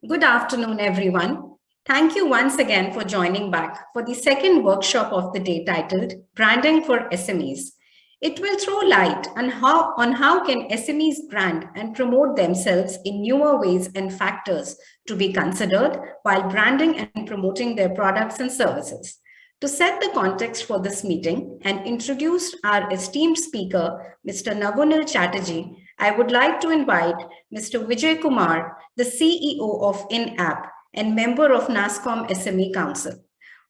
Good afternoon, everyone. Thank you once again for joining back for the second workshop of the day titled Branding for SMEs. It will throw light on how can SMEs brand and promote themselves in newer ways and factors to be considered while branding and promoting their products and services. To set the context for this meeting and introduce our esteemed speaker, Mr. Navonil Chatterjee, I would like to invite Mr. Vijay Kumar, the CEO of InApp and member of NASCOM SME Council.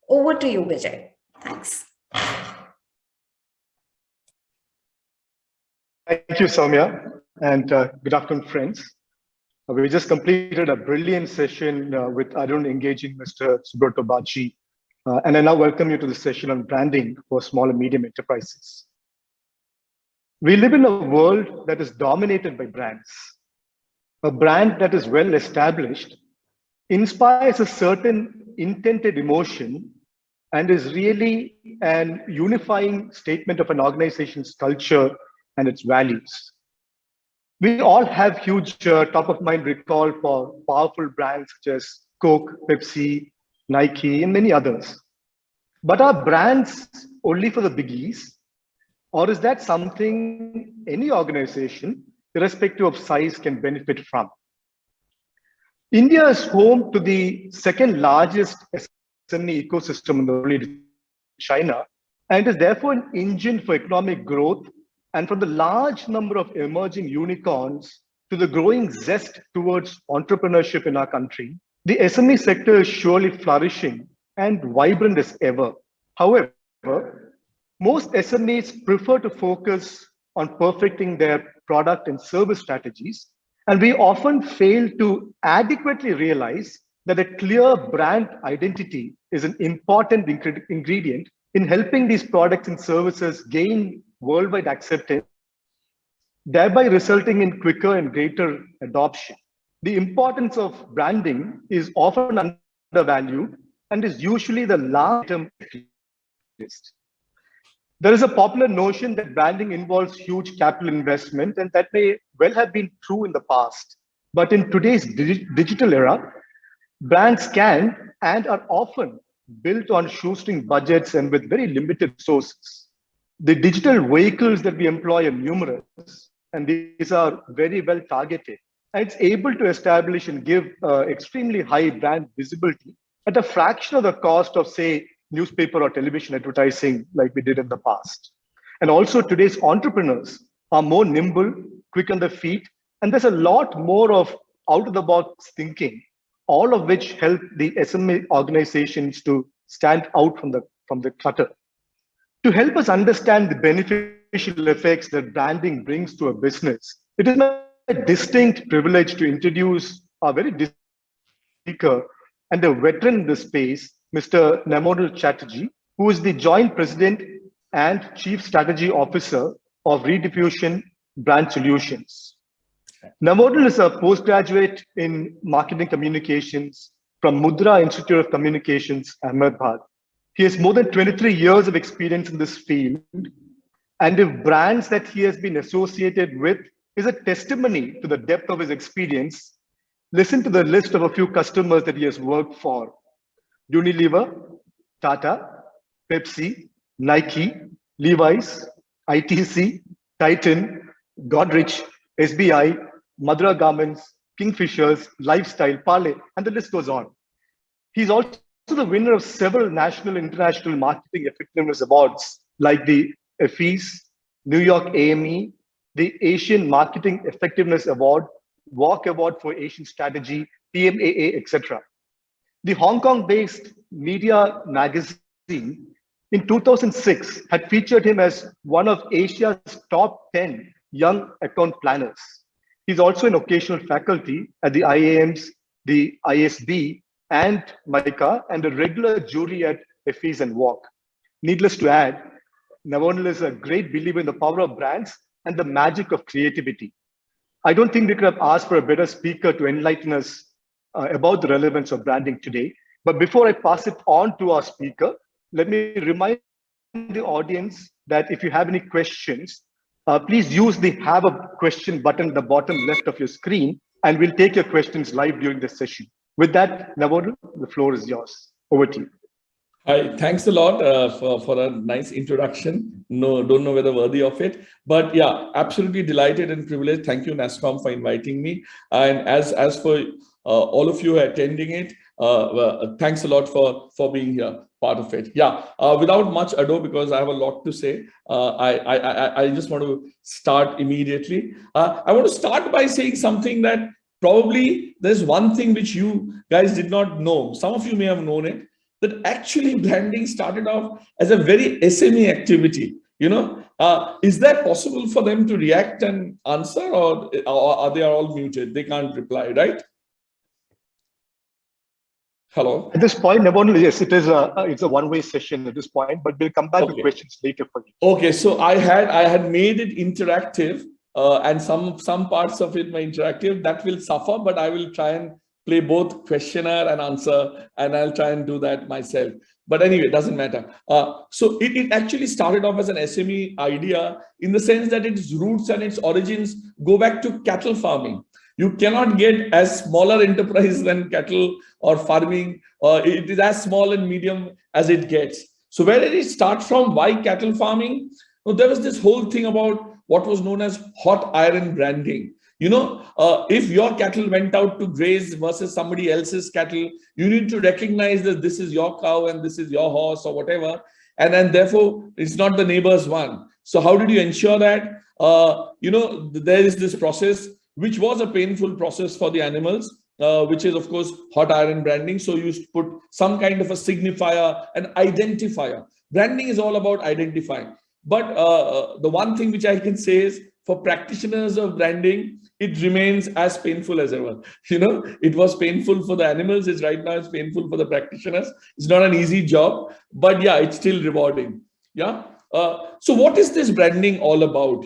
Over to you, Vijay. Thanks. Thank you, Soumya, and good afternoon, friends. We just completed a brilliant session with Arun engaging Mr. Subrata Bachi, and I now welcome you to the session on branding for small and medium enterprises. We live in a world that is dominated by brands. A brand that is well established inspires a certain intended emotion and is really an unifying statement of an organization's culture and its values. We all have huge top of mind recall for powerful brands such as Coke, Pepsi, Nike, and many others. But are brands only for the biggies? Or is that something any organization, irrespective of size, can benefit from? India is home to the second largest SME ecosystem in the world, China, and is therefore an engine for economic growth. And from the large number of emerging unicorns to the growing zest towards entrepreneurship in our country, the SME sector is surely flourishing and vibrant as ever. However, most SMEs prefer to focus on perfecting their product and service strategies, and we often fail to adequately realize that a clear brand identity is an important ingredient in helping these products and services gain worldwide acceptance, thereby resulting in quicker and greater adoption. The importance of branding is often undervalued and is usually the last item list. There is a popular notion that branding involves huge capital investment, and that may well have been true in the past. But in today's digital era, brands can and are often built on shoestring budgets and with very limited resources. The digital vehicles that we employ are numerous, and these are very well targeted. And it's able to establish and give extremely high brand visibility at a fraction of the cost of, say, newspaper or television advertising like we did in the past. And also today's entrepreneurs are more nimble, quick on their feet, and there's a lot more of out-of-the-box thinking, all of which help the SME organizations to stand out from the clutter. To help us understand the beneficial effects that branding brings to a business, it is my distinct privilege to introduce our very distinguished speaker and a veteran in this space, Mr. Navonil Chatterjee, who is the Joint President and Chief Strategy Officer of Rediffusion Brand Solutions. Navonil is a postgraduate in Marketing Communications from Mudra Institute of Communications, Ahmedabad. He has more than 23 years of experience in this field, and if brands that he has been associated with is a testimony to the depth of his experience, listen to the list of a few customers that he has worked for: Unilever, Tata, Pepsi, Nike, Levi's, ITC, Titan, Godrich, SBI, Madura Garments, Kingfishers, Lifestyle, Parle, and the list goes on. He's also the winner of several national and international marketing effectiveness awards like the FEs, New York AME, the Asian Marketing Effectiveness Award, Walk Award for Asian Strategy, PMAA, etc. The Hong Kong-based media magazine in 2006 had featured him as one of Asia's top 10 young account planners. He's also an occasional faculty at the IAMs, the ISB, and MICA, and a regular jury at FEs and WALK. Needless to add, Navonil is a great believer in the power of brands and the magic of creativity. I don't think we could have asked for a better speaker to enlighten us about the relevance of branding today. But before I pass it on to our speaker, let me remind the audience that if you have any questions, please use the Have a Question button at the bottom left of your screen, and we'll take your questions live during this session. With that, Navonil, the floor is yours. Over to you. Hi, thanks a lot for a nice introduction. No, don't know whether worthy of it, but yeah, absolutely delighted and privileged. Thank you, NASSCOM, for inviting me. And as for all of you attending it, thanks a lot for being here, part of it. Yeah, without much ado, because I have a lot to say, I just want to start immediately. I want to start by saying something that probably there's one thing which you guys did not know. Some of you may have known it, that actually branding started off as a very SME activity. Is that possible for them to react and answer, or are they all muted? They can't reply, right? Hello. At this point, Navonil, yes, it's a one-way session at this point, but we'll come back to questions later for you. Okay, so I had made it interactive, and some parts of it were interactive. That will suffer, but I will try and play both questioner and answer, and I'll try and do that myself. But anyway, it doesn't matter. So it actually started off as an SME idea, in the sense that its roots and its origins go back to cattle farming. You cannot get as smaller enterprise than cattle or farming. It is as small and medium as it gets. So where did it start from? Why cattle farming? Well, there was this whole thing about what was known as hot iron branding. If your cattle went out to graze versus somebody else's cattle, you need to recognize that this is your cow and this is your horse or whatever. And therefore, it's not the neighbor's one. So how did you ensure that? There is this process, which was a painful process for the animals, which is, of course, hot iron branding. So you used to put some kind of a signifier, an identifier. Branding is all about identifying. But the one thing which I can say is, for practitioners of branding, it remains as painful as ever. It was painful for the animals. Right now it's painful for the practitioners. It's not an easy job, but yeah, it's still rewarding. Yeah. So what is this branding all about?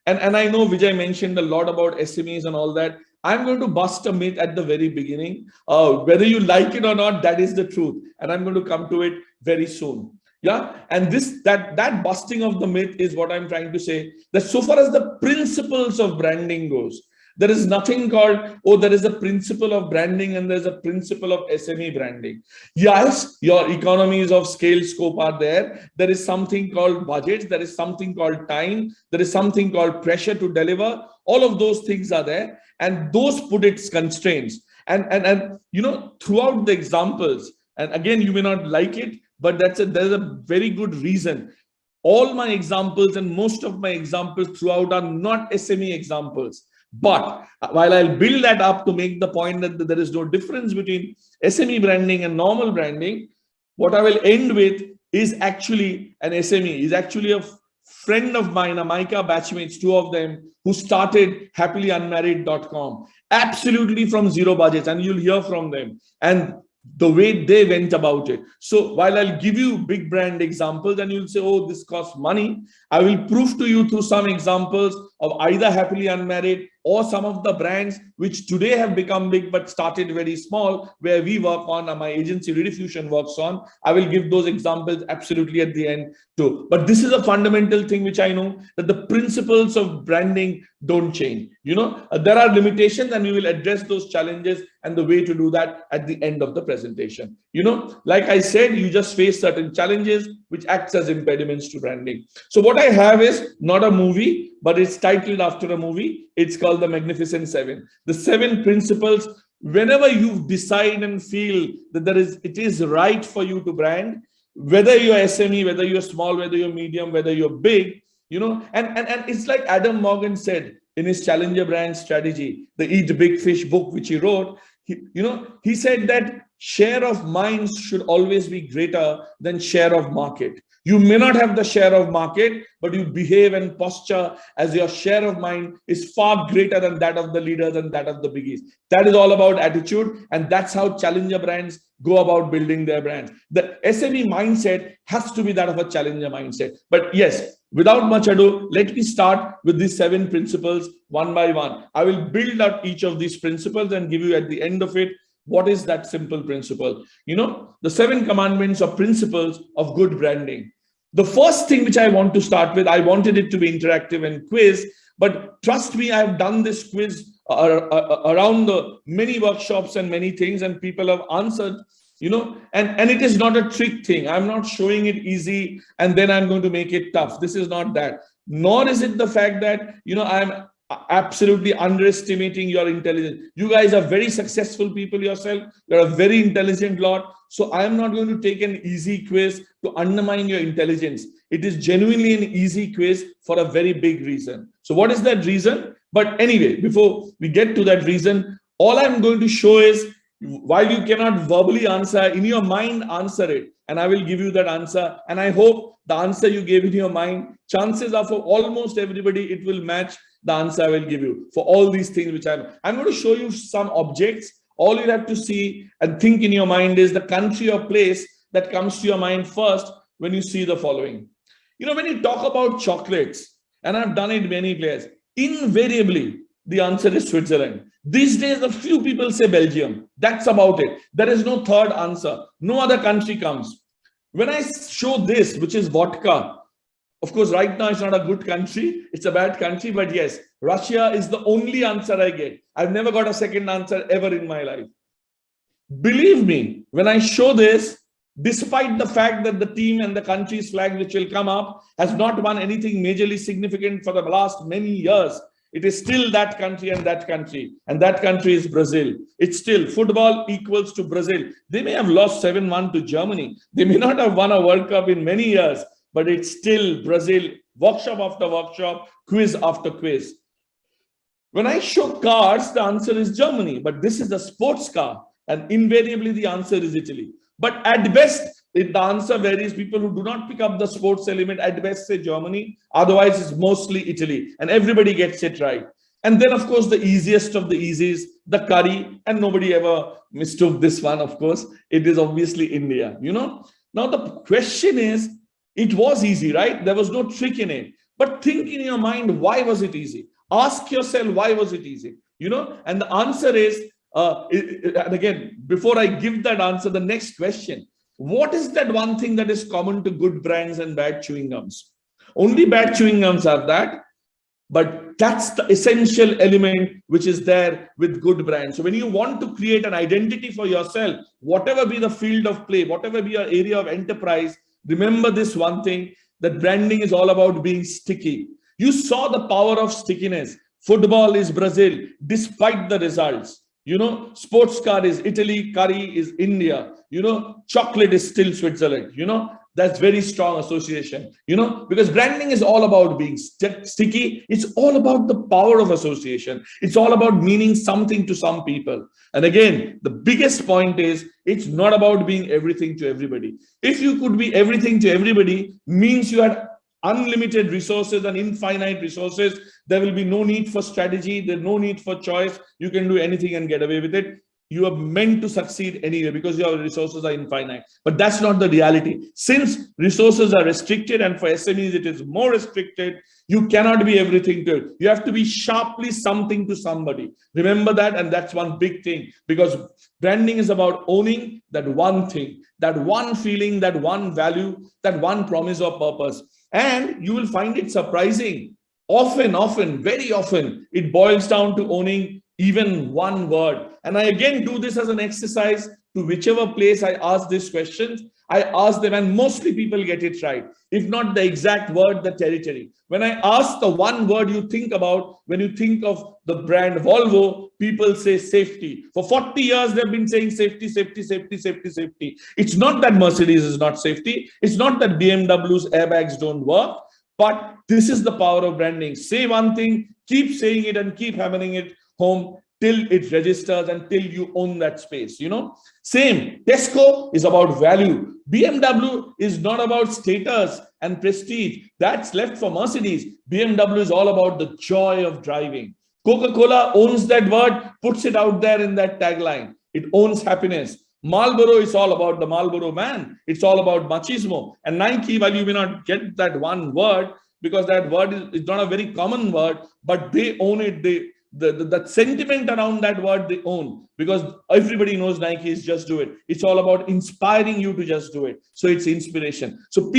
And I know Vijay mentioned a lot about SMEs and all that. I'm going to bust a myth at the very beginning. Whether you like it or not, that is the truth. And I'm going to come to it very soon. Yeah, and that busting of the myth is what I'm trying to say, that so far as the principles of branding goes, there is nothing called, there is a principle of branding and there's a principle of SME branding. Yes, your economies of scale scope are there. There is something called budgets. There is something called time. There is something called pressure to deliver. All of those things are there, and those put its constraints. And throughout the examples, and again, you may not like it, but there's a very good reason. All my examples and most of my examples throughout are not SME examples. But while I'll build that up to make the point that there is no difference between SME branding and normal branding, what I will end with is actually an SME, is actually a friend of mine, a Mica batchmates, two of them, who started happyunmarried.com, absolutely from zero budgets, and you'll hear from them. And the way they went about it. So while I'll give you big brand examples and you'll say, oh, this costs money, I will prove to you through some examples of either Happily Unmarried or some of the brands which today have become big but started very small, where we work on, my agency Rediffusion works on. I will give those examples absolutely at the end too. But this is a fundamental thing which I know, that the principles of branding don't change. There are limitations, and we will address those challenges and the way to do that at the end of the presentation. Like I said, you just face certain challenges which acts as impediments to branding. So what I have is not a movie, but it's titled after a movie. It's called The Magnificent Seven. The 7 principles. Whenever you decide and feel that it is right for you to brand, whether you're SME, whether you're small, whether you're medium, whether you're big, and it's like Adam Morgan said in his Challenger Brand Strategy, the Eat Big Fish book, which he wrote. He said that share of minds should always be greater than share of market. You may not have the share of market, but you behave and posture as your share of mind is far greater than that of the leaders and that of the biggies. That is all about attitude, and that's how challenger brands go about building their brands. The SME mindset has to be that of a challenger mindset. But yes, without much ado, let me start with these 7 principles one by one. I will build out each of these principles and give you at the end of it what is that simple principle. The 7 commandments or principles of good branding. The first thing which I want to start with, I wanted it to be interactive and quiz, but trust me, I've done this quiz around the many workshops and many things, and people have answered, and it is not a trick thing. I'm not showing it easy and then I'm going to make it tough. This is not that. Nor is it the fact that, I'm absolutely underestimating your intelligence. You guys are very successful people yourself. You're a very intelligent lot. So I am not going to take an easy quiz to undermine your intelligence. It is genuinely an easy quiz for a very big reason. So what is that reason? But anyway, before we get to that reason, all I'm going to show is, while you cannot verbally answer, in your mind, answer it. And I will give you that answer. And I hope the answer you gave in your mind, chances are for almost everybody, it will match the answer I will give you for all these things which I'm going to show you some objects. All you have to see and think in your mind is the country or place that comes to your mind first when you see the following. When you talk about chocolates, and I've done it many places, invariably the answer is Switzerland. These days, a few people say Belgium. That's about it. There is no third answer. No other country comes. When I show this, which is vodka, of course, right now it's not a good country. It's a bad country. But yes, Russia is the only answer I get. I've never got a second answer ever in my life. Believe me, when I show this, despite the fact that the team and the country's flag which will come up has not won anything majorly significant for the last many years, it is still that country and that country. And that country is Brazil. It's still football equals to Brazil. They may have lost 7-1 to Germany. They may not have won a World Cup in many years, but it's still Brazil, workshop after workshop, quiz after quiz. When I show cars, the answer is Germany, but this is a sports car, and invariably the answer is Italy. But at best, the answer varies. People who do not pick up the sports element at best say Germany, otherwise it's mostly Italy, and everybody gets it right. And then, of course, the easiest of the easies, the curry, and nobody ever mistook this one, of course. It is obviously India, Now, the question is, it was easy, right? There was no trick in it. But think in your mind, why was it easy? Ask yourself, why was it easy? And the answer is, and again, before I give that answer, the next question, what is that one thing that is common to good brands and bad chewing gums? Only bad chewing gums have that, but that's the essential element which is there with good brands. So when you want to create an identity for yourself, whatever be the field of play, whatever be your area of enterprise, remember this one thing, that branding is all about being sticky. You saw the power of stickiness. Football is Brazil, despite the results. Sports car is Italy, curry is India, chocolate is still Switzerland, that's very strong association, because branding is all about being sticky. It's all about the power of association. It's all about meaning something to some people. And again, the biggest point is, it's not about being everything to everybody. If you could be everything to everybody, means you had unlimited resources and infinite resources. There will be no need for strategy. There's no need for choice. You can do anything and get away with it. You are meant to succeed anyway because your resources are infinite. But that's not the reality. Since resources are restricted, and for SMEs it is more restricted, you cannot be everything to it. You have to be sharply something to somebody. Remember that, and that's one big thing, because branding is about owning that one thing, that one feeling, that one value, that one promise or purpose. And you will find it surprising. Often, very often, it boils down to owning even one word. And I again do this as an exercise to whichever place I ask these questions. I ask them, and mostly people get it right. If not the exact word, the territory. When I ask the one word you think about, when you think of the brand Volvo, people say safety. For 40 years, they've been saying safety, safety, safety, safety, safety. It's not that Mercedes is not safety. It's not that BMW's airbags don't work. But this is the power of branding. Say one thing, keep saying it and keep hammering it home till it registers and till you own that space, Same, Tesco is about value. BMW is not about status and prestige. That's left for Mercedes. BMW is all about the joy of driving. Coca-Cola owns that word, puts it out there in that tagline. It owns happiness. Marlboro is all about the Marlboro man. It's all about machismo. And Nike, while you may not get that one word, because that word is not a very common word, but they own it. The sentiment around that word they own, because everybody knows Nike is just do it. It's all about inspiring you to just do it. So it's inspiration. So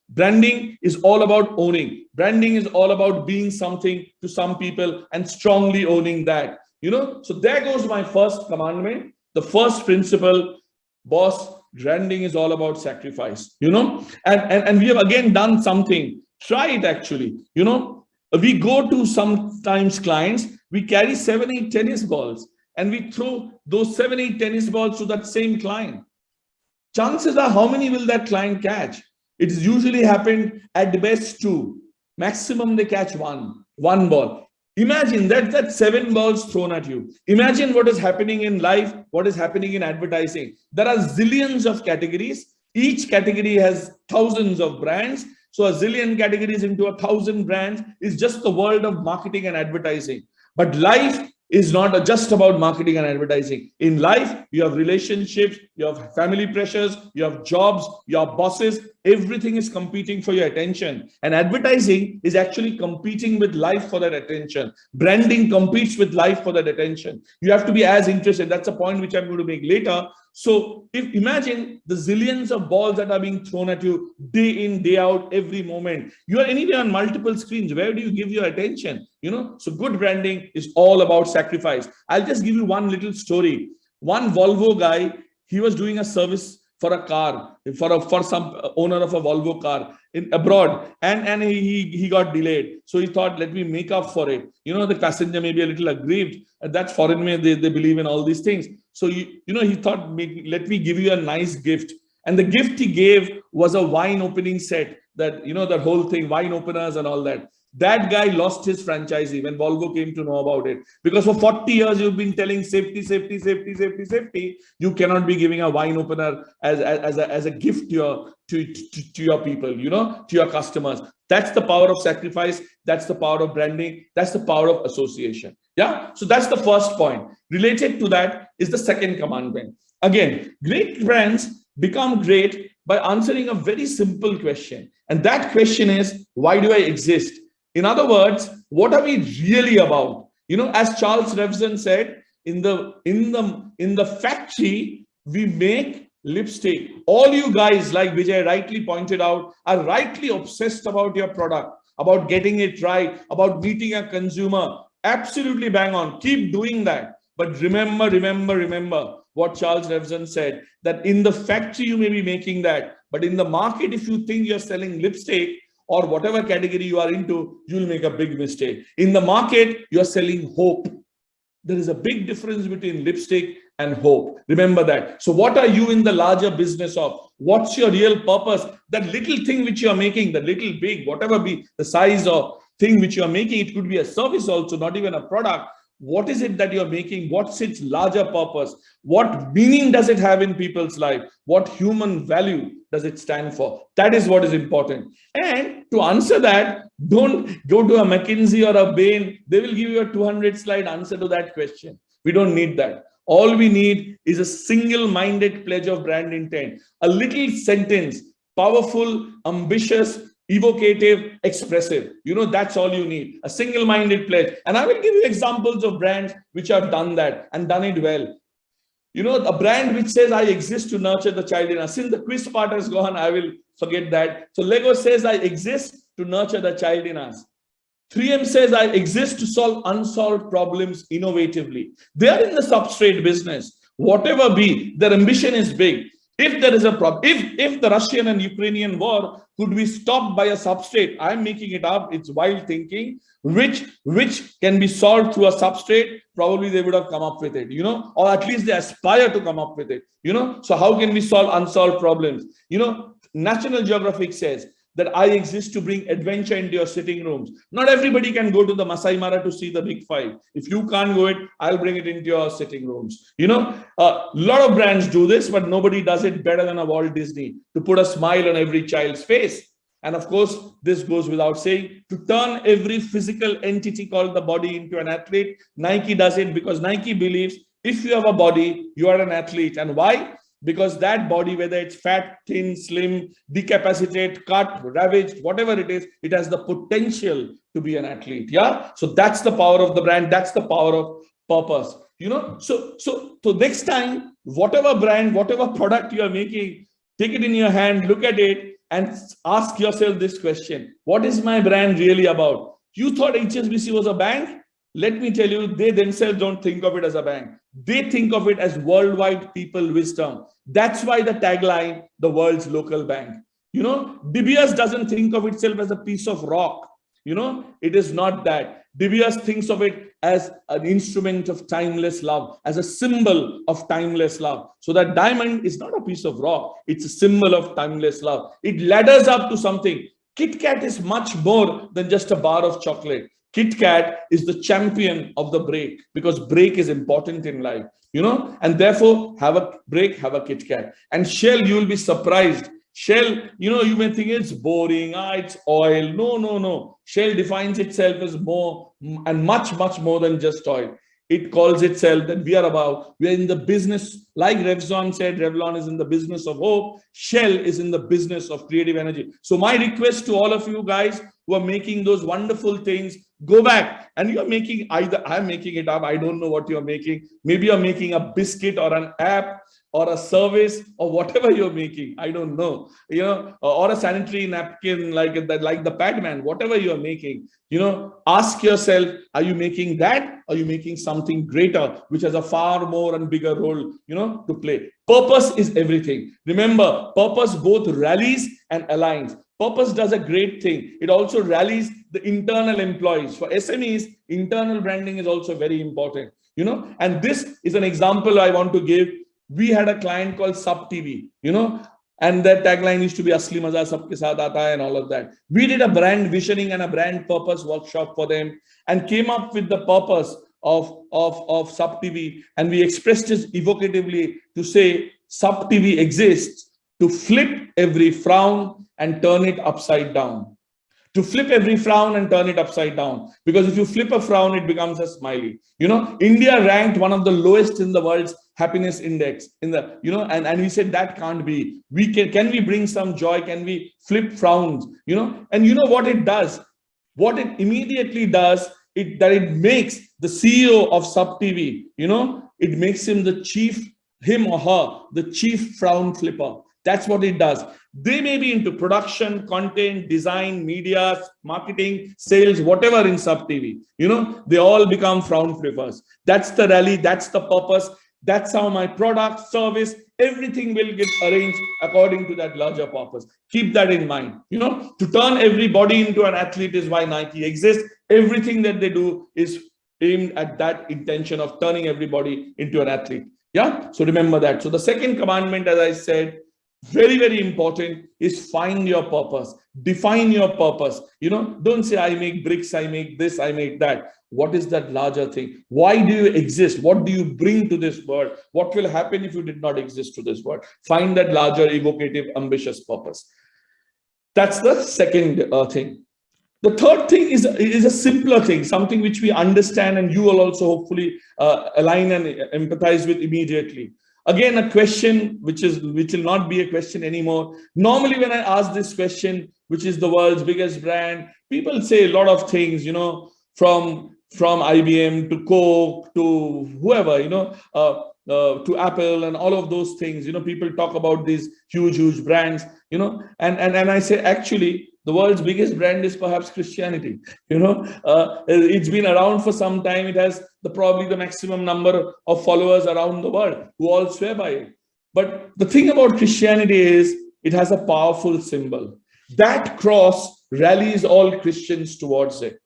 branding is all about owning. Branding is all about being something to some people and strongly owning that. So there goes my first commandment. The first principle, boss, branding is all about sacrifice, and we have again done something. Try it actually, we go to sometimes clients, we carry 7-8 tennis balls and we throw those 7-8 tennis balls to that same client. Chances are, how many will that client catch? It is usually happened at the best 2. Maximum they catch one ball. Imagine that's 7 balls thrown at you. Imagine what is happening in life, what is happening in advertising. There are zillions of categories. Each category has thousands of brands. So a zillion categories into 1,000 brands is just the world of marketing and advertising. But life is not just about marketing and advertising. In life, you have relationships, you have family pressures, you have jobs, you have bosses. Everything is competing for your attention. And advertising is actually competing with life for that attention. Branding competes with life for that attention. You have to be as interested. That's a point which I'm going to make later. So if imagine the zillions of balls that are being thrown at you day in, day out, every moment. You are anywhere on multiple screens. Where do you give your attention? So good branding is all about sacrifice. I'll just give you one little story. One Volvo guy, he was doing a service for a car, for some owner of a Volvo car abroad, and he got delayed. So he thought, let me make up for it. The passenger may be a little aggrieved. That's foreign way, they believe in all these things. So he thought, let me give you a nice gift. And the gift he gave was a wine opening set, that that whole thing, wine openers and all that. That guy lost his franchisee when Volvo came to know about it. Because for 40 years, you've been telling safety, safety, safety, safety, safety. You cannot be giving a wine opener as a gift to your people, to your customers. That's the power of sacrifice. That's the power of branding. That's the power of association. Yeah. So that's the first point. Related to that is the second commandment. Again, great brands become great by answering a very simple question. And that question is, why do I exist? In other words, what are we really about? As Charles Revson said, in the factory, we make lipstick. All you guys, like Vijay rightly pointed out, are rightly obsessed about your product, about getting it right, about meeting a consumer. Absolutely bang on. Keep doing that. But remember what Charles Revson said, that in the factory, you may be making that. But in the market, if you think you're selling lipstick, or whatever category you are into, you'll make a big mistake. In the market, you're selling hope. There is a big difference between lipstick and hope. Remember that. So what are you in the larger business of? What's your real purpose? That little thing which you're making, the little big, whatever be the size of thing which you're making, it could be a service also, not even a product. What is it that you're making? What's its larger purpose? What meaning does it have in people's life? What human value does it stand for? That is what is important. And to answer that, don't go to a McKinsey or a Bain. They will give you a 200-slide answer to that question. We don't need that. All we need is a single-minded pledge of brand intent. A little sentence, powerful, ambitious, evocative, expressive. That's all you need. A single-minded pledge. And I will give you examples of brands which have done that and done it well. A brand which says, I exist to nurture the child in us. Since the quiz part has gone, I will forget that. So Lego says, I exist to nurture the child in us. 3M says, I exist to solve unsolved problems innovatively. They are in the substrate business. Whatever be, their ambition is big. If there is a problem, if the Russian and Ukrainian war could be stopped by a substrate, I'm making it up, it's wild thinking, which can be solved through a substrate, probably they would have come up with it, or at least they aspire to come up with it, So how can we solve unsolved problems? National Geographic says that I exist to bring adventure into your sitting rooms. Not everybody can go to the Masai Mara to see the Big Five. If you can't go it, I'll bring it into your sitting rooms. A lot of brands do this, but nobody does it better than a Walt Disney, to put a smile on every child's face. And of course, this goes without saying, to turn every physical entity called the body into an athlete. Nike does it because Nike believes if you have a body, you are an athlete. And why? Because that body, whether it's fat, thin, slim, decapacitated, cut, ravaged, whatever it is, it has the potential to be an athlete. Yeah. So that's the power of the brand. That's the power of purpose. So next time, whatever brand, whatever product you are making, take it in your hand, look at it and ask yourself this question. What is my brand really about? You thought HSBC was a bank? let me tell you, they themselves don't think of it as a bank. They think of it as worldwide people wisdom. That's why the tagline, the world's local bank. De Beers doesn't think of itself as a piece of rock. It is not that. De Beers thinks of it as an instrument of timeless love, as a symbol of timeless love. So that diamond is not a piece of rock. It's a symbol of timeless love. It ladders up to something. Kit Kat is much more than just a bar of chocolate. Kit Kat is the champion of the break, because break is important in life, and therefore have a break, have a Kit Kat. And Shell, you will be surprised. Shell, you may think it's boring, it's oil. No. Shell defines itself as more and much, much more than just oil. It calls itself that we are in the business, like Revlon said, Revlon is in the business of hope. Shell is in the business of creative energy. So my request to all of you guys who are making those wonderful things, go back, and you're making, either I'm making it up, I don't know what you're making. Maybe you're making a biscuit or an app or a service or whatever you're making, I don't know, or a sanitary napkin like the Padman, whatever you're making, ask yourself, are you making that? Or are you making something greater, which has a far more and bigger role, to play? Purpose is everything. Remember, purpose both rallies and aligns. Purpose does a great thing. It also rallies the internal employees. For SMEs, internal branding is also very important, and this is an example I want to give. We had a client called Sub TV, and their tagline used to be Asli Maza Sabke Saath Aata Hai and all of that. We did a brand visioning and a brand purpose workshop for them and came up with the purpose of Sub TV, and we expressed it evocatively to say Sub TV exists to flip every frown and turn it upside down. To flip every frown and turn it upside down. Because if you flip a frown, it becomes a smiley. India ranked one of the lowest in the world's happiness index. And we said that can't be. Can we bring some joy? Can we flip frowns? And you know what it does? What it immediately does, it makes the CEO of Sub TV, it makes him him or her, the chief frown flipper. That's what it does. They may be into production, content, design, media, marketing, sales, whatever in Sub TV. They all become frown flippers. That's the rally. That's the purpose. That's how my product, service, everything will get arranged according to that larger purpose. Keep that in mind. To turn everybody into an athlete is why Nike exists. Everything that they do is aimed at that intention of turning everybody into an athlete. Yeah. So remember that. So the second commandment, as I said, very, very important, is find your purpose. Define your purpose. Don't say, I make bricks, I make this, I make that. What is that larger thing? Why do you exist? What do you bring to this world? What will happen if you did not exist to this world? Find that larger, evocative, ambitious purpose. That's the second thing. The third thing is a simpler thing, something which we understand and you will also hopefully align and empathize with immediately. Again, a question which will not be a question anymore. Normally, when I ask this question, which is the world's biggest brand, people say a lot of things, from IBM to Coke to whoever, to Apple and all of those things. People talk about these huge brands, and I say, actually, the world's biggest brand is perhaps Christianity. It's been around for some time. It has probably the maximum number of followers around the world who all swear by it. But the thing about Christianity is it has a powerful symbol. That cross rallies all Christians towards it.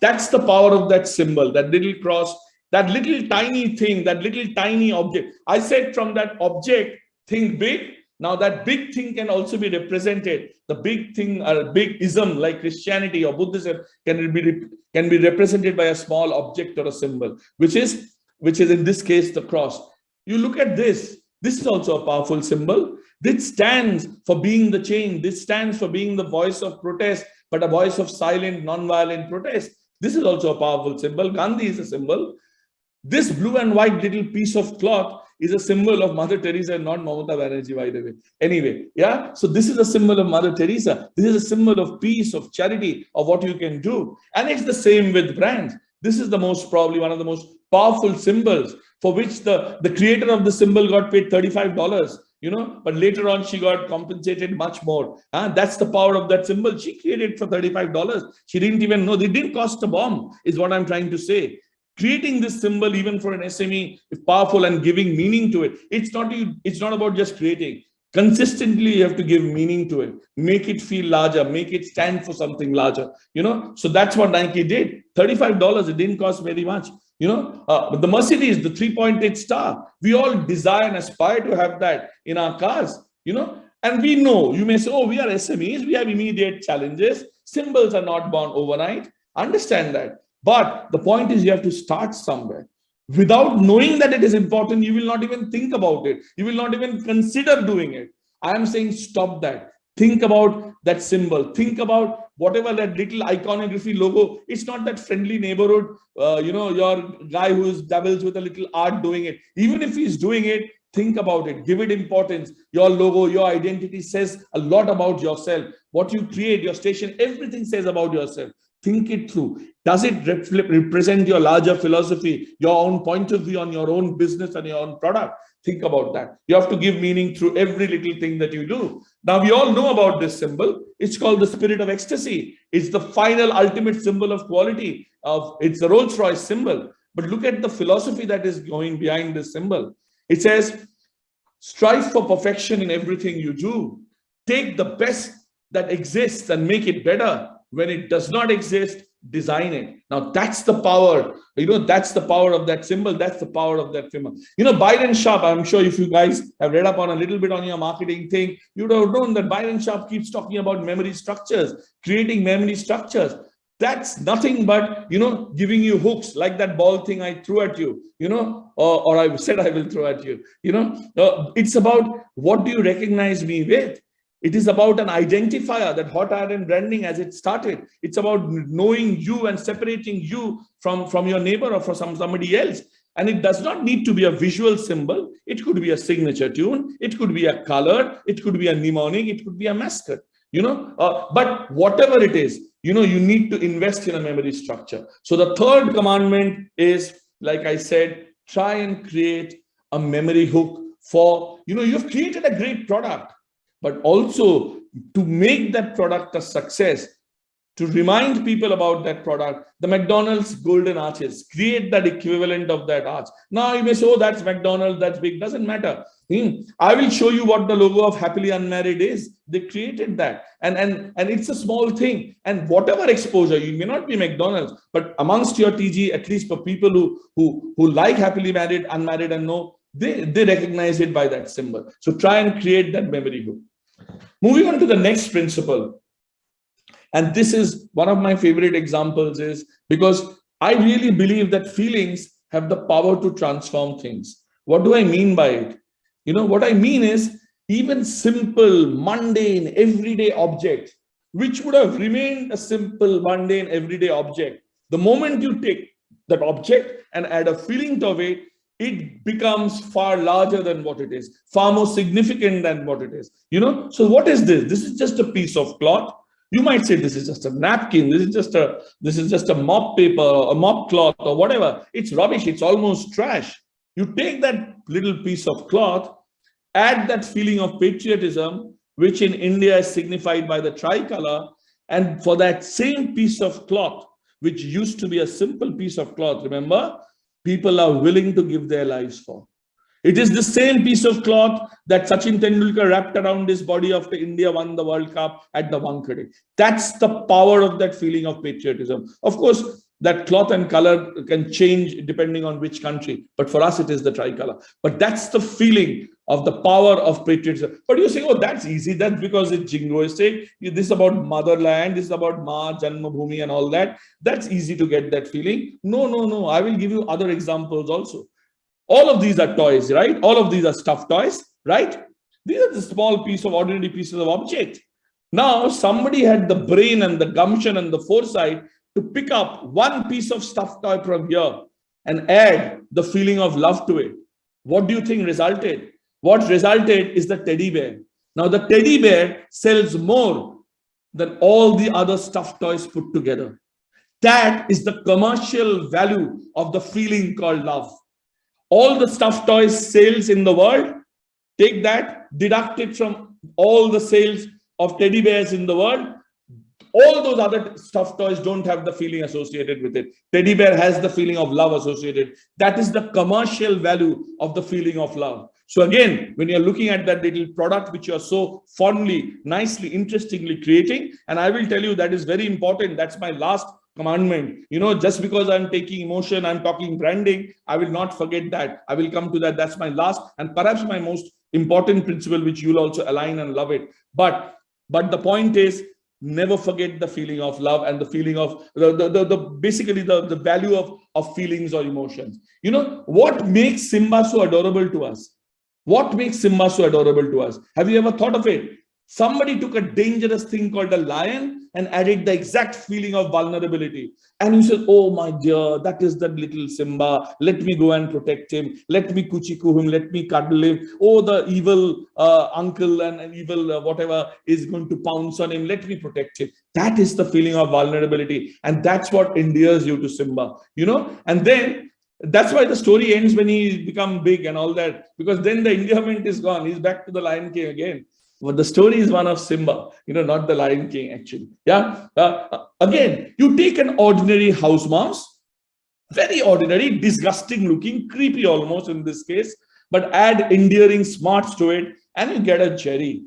That's the power of that symbol, that little cross, that little tiny thing, that little tiny object. I said from that object, think big. Now that big thing can also be represented. The big thing, or big ism like Christianity or Buddhism can be represented by a small object or a symbol, which is in this case the cross. You look at this. This is also a powerful symbol. This stands for being the change. This stands for being the voice of protest, but a voice of silent, non-violent protest. This is also a powerful symbol. Gandhi is a symbol. This blue and white little piece of cloth is a symbol of Mother Teresa and not Mamata Banerjee, by the way. Anyway, yeah. So this is a symbol of Mother Teresa. This is a symbol of peace, of charity, of what you can do. And it's the same with brands. This is probably one of the most powerful symbols for which the creator of the symbol got paid $35. but later on she got compensated much more. That's the power of that symbol. She created for $35. She didn't even know. It didn't cost a bomb, is what I'm trying to say. Creating this symbol, even for an SME, is powerful, and giving meaning to it. It's not about just creating. Consistently, you have to give meaning to it, make it feel larger, make it stand for something larger. So that's what Nike did. $35, it didn't cost very much. The Mercedes, the 3.8 star, we all desire and aspire to have that in our cars. And we know, you may say, oh, we are SMEs, we have immediate challenges. Symbols are not born overnight. Understand that. But the point is, you have to start somewhere. Without knowing that it is important, you will not even think about it. You will not even consider doing it. I am saying stop that. Think about that symbol. Think about whatever that little iconography logo. It's not that friendly neighborhood, your guy who dabbles with a little art doing it. Even if he's doing it, think about it. Give it importance. Your logo, your identity says a lot about yourself. What you create, your station, everything says about yourself. Think it through. Does it represent your larger philosophy, your own point of view on your own business and your own product? Think about that. You have to give meaning through every little thing that you do. Now, we all know about this symbol. It's called the Spirit of Ecstasy. It's the final ultimate symbol of quality. It's the Rolls-Royce symbol. But look at the philosophy that is going behind this symbol. It says, strive for perfection in everything you do. Take the best that exists and make it better. When it does not exist, design it. Now, that's the power. That's the power of that symbol. That's the power of that symbol. Byron Sharp, I'm sure if you guys have read up on a little bit on your marketing thing, you would have known that Byron Sharp keeps talking about memory structures, creating memory structures. That's nothing but, giving you hooks, like that ball thing I threw at you, or I said I will throw at you. It's about, what do you recognize me with? It is about an identifier, that hot iron branding as it started. It's about knowing you and separating you from your neighbor or from somebody else. And it does not need to be a visual symbol. It could be a signature tune. It could be a color. It could be a mnemonic. It could be a mascot. But whatever it is, you need to invest in a memory structure. So the third commandment is, like I said, try and create a memory hook for, you've created a great product. But also to make that product a success, to remind people about that product, the McDonald's golden arches, create that equivalent of that arch. Now you may say, oh, that's McDonald's, that's big, doesn't matter. I will show you what the logo of Happily Unmarried is. They created that. And it's a small thing. And whatever exposure, you may not be McDonald's, but amongst your TG, at least for people who like Happily Married, Unmarried and know, they recognize it by that symbol. So try and create that memory hook. Moving on to the next principle. And this is one of my favorite examples, is because I really believe that feelings have the power to transform things. What do I mean by it? What I mean is, even simple, mundane, everyday objects, which would have remained a simple, mundane, everyday object, the moment you take that object and add a feeling to it, it becomes far larger than what it is, far more significant than what it is. So what is this? This is just a piece of cloth. You might say this is just a napkin. This is just a mop paper, or a mop cloth, or whatever. It's rubbish. It's almost trash. You take that little piece of cloth, add that feeling of patriotism, which in India is signified by the tricolor, and for that same piece of cloth, which used to be a simple piece of cloth, remember, people are willing to give their lives for. It is the same piece of cloth that Sachin Tendulkar wrapped around his body after India won the World Cup at the Wankhede. That's the power of that feeling of patriotism. Of course, that cloth and color can change depending on which country, but for us, it is the tricolor. But that's the feeling of the power of patriotism. But you say, oh, that's easy. That's because it's jingoistic. This is about motherland. This is about Ma, Janmabhoomi and all that. That's easy to get that feeling. No. I will give you other examples also. All of these are toys, right? All of these are stuffed toys, right? These are the small ordinary pieces of object. Now, somebody had the brain and the gumption and the foresight to pick up one piece of stuffed toy from here and add the feeling of love to it. What do you think resulted? What resulted is the teddy bear. Now, the teddy bear sells more than all the other stuffed toys put together. That is the commercial value of the feeling called love. All the stuffed toys sales in the world, Take that, deduct it from all the sales of teddy bears in the world. All those other stuffed toys don't have the feeling associated with it. Teddy bear has the feeling of love associated. That is the commercial value of the feeling of love. So again, when you're looking at that little product which you're so fondly, nicely, interestingly creating, and I will tell you that is very important. That's my last commandment. Just because I'm taking emotion, I'm talking branding, I will not forget that. I will come to that. That's my last and perhaps my most important principle, which you'll also align and love it. But the point is, never forget the feeling of love and the feeling of basically the value of feelings or emotions. What makes Simba so adorable to us? What makes Simba so adorable to us? Have you ever thought of it? Somebody took a dangerous thing called a lion and added the exact feeling of vulnerability. And you said, oh my dear, that is that little Simba. Let me go and protect him. Let me kuchiku him. Let me cuddle him. Oh, the evil uncle and evil whatever is going to pounce on him. Let me protect him. That is the feeling of vulnerability. And that's what endears you to Simba, And then that's why the story ends when he become big and all that. Because then the endearment is gone. He's back to the Lion King again. But the story is one of Simba, not the Lion King, actually. Yeah. Again, you take an ordinary house mouse, very ordinary, disgusting looking, creepy almost in this case, but add endearing smarts to it, and you get a Jerry.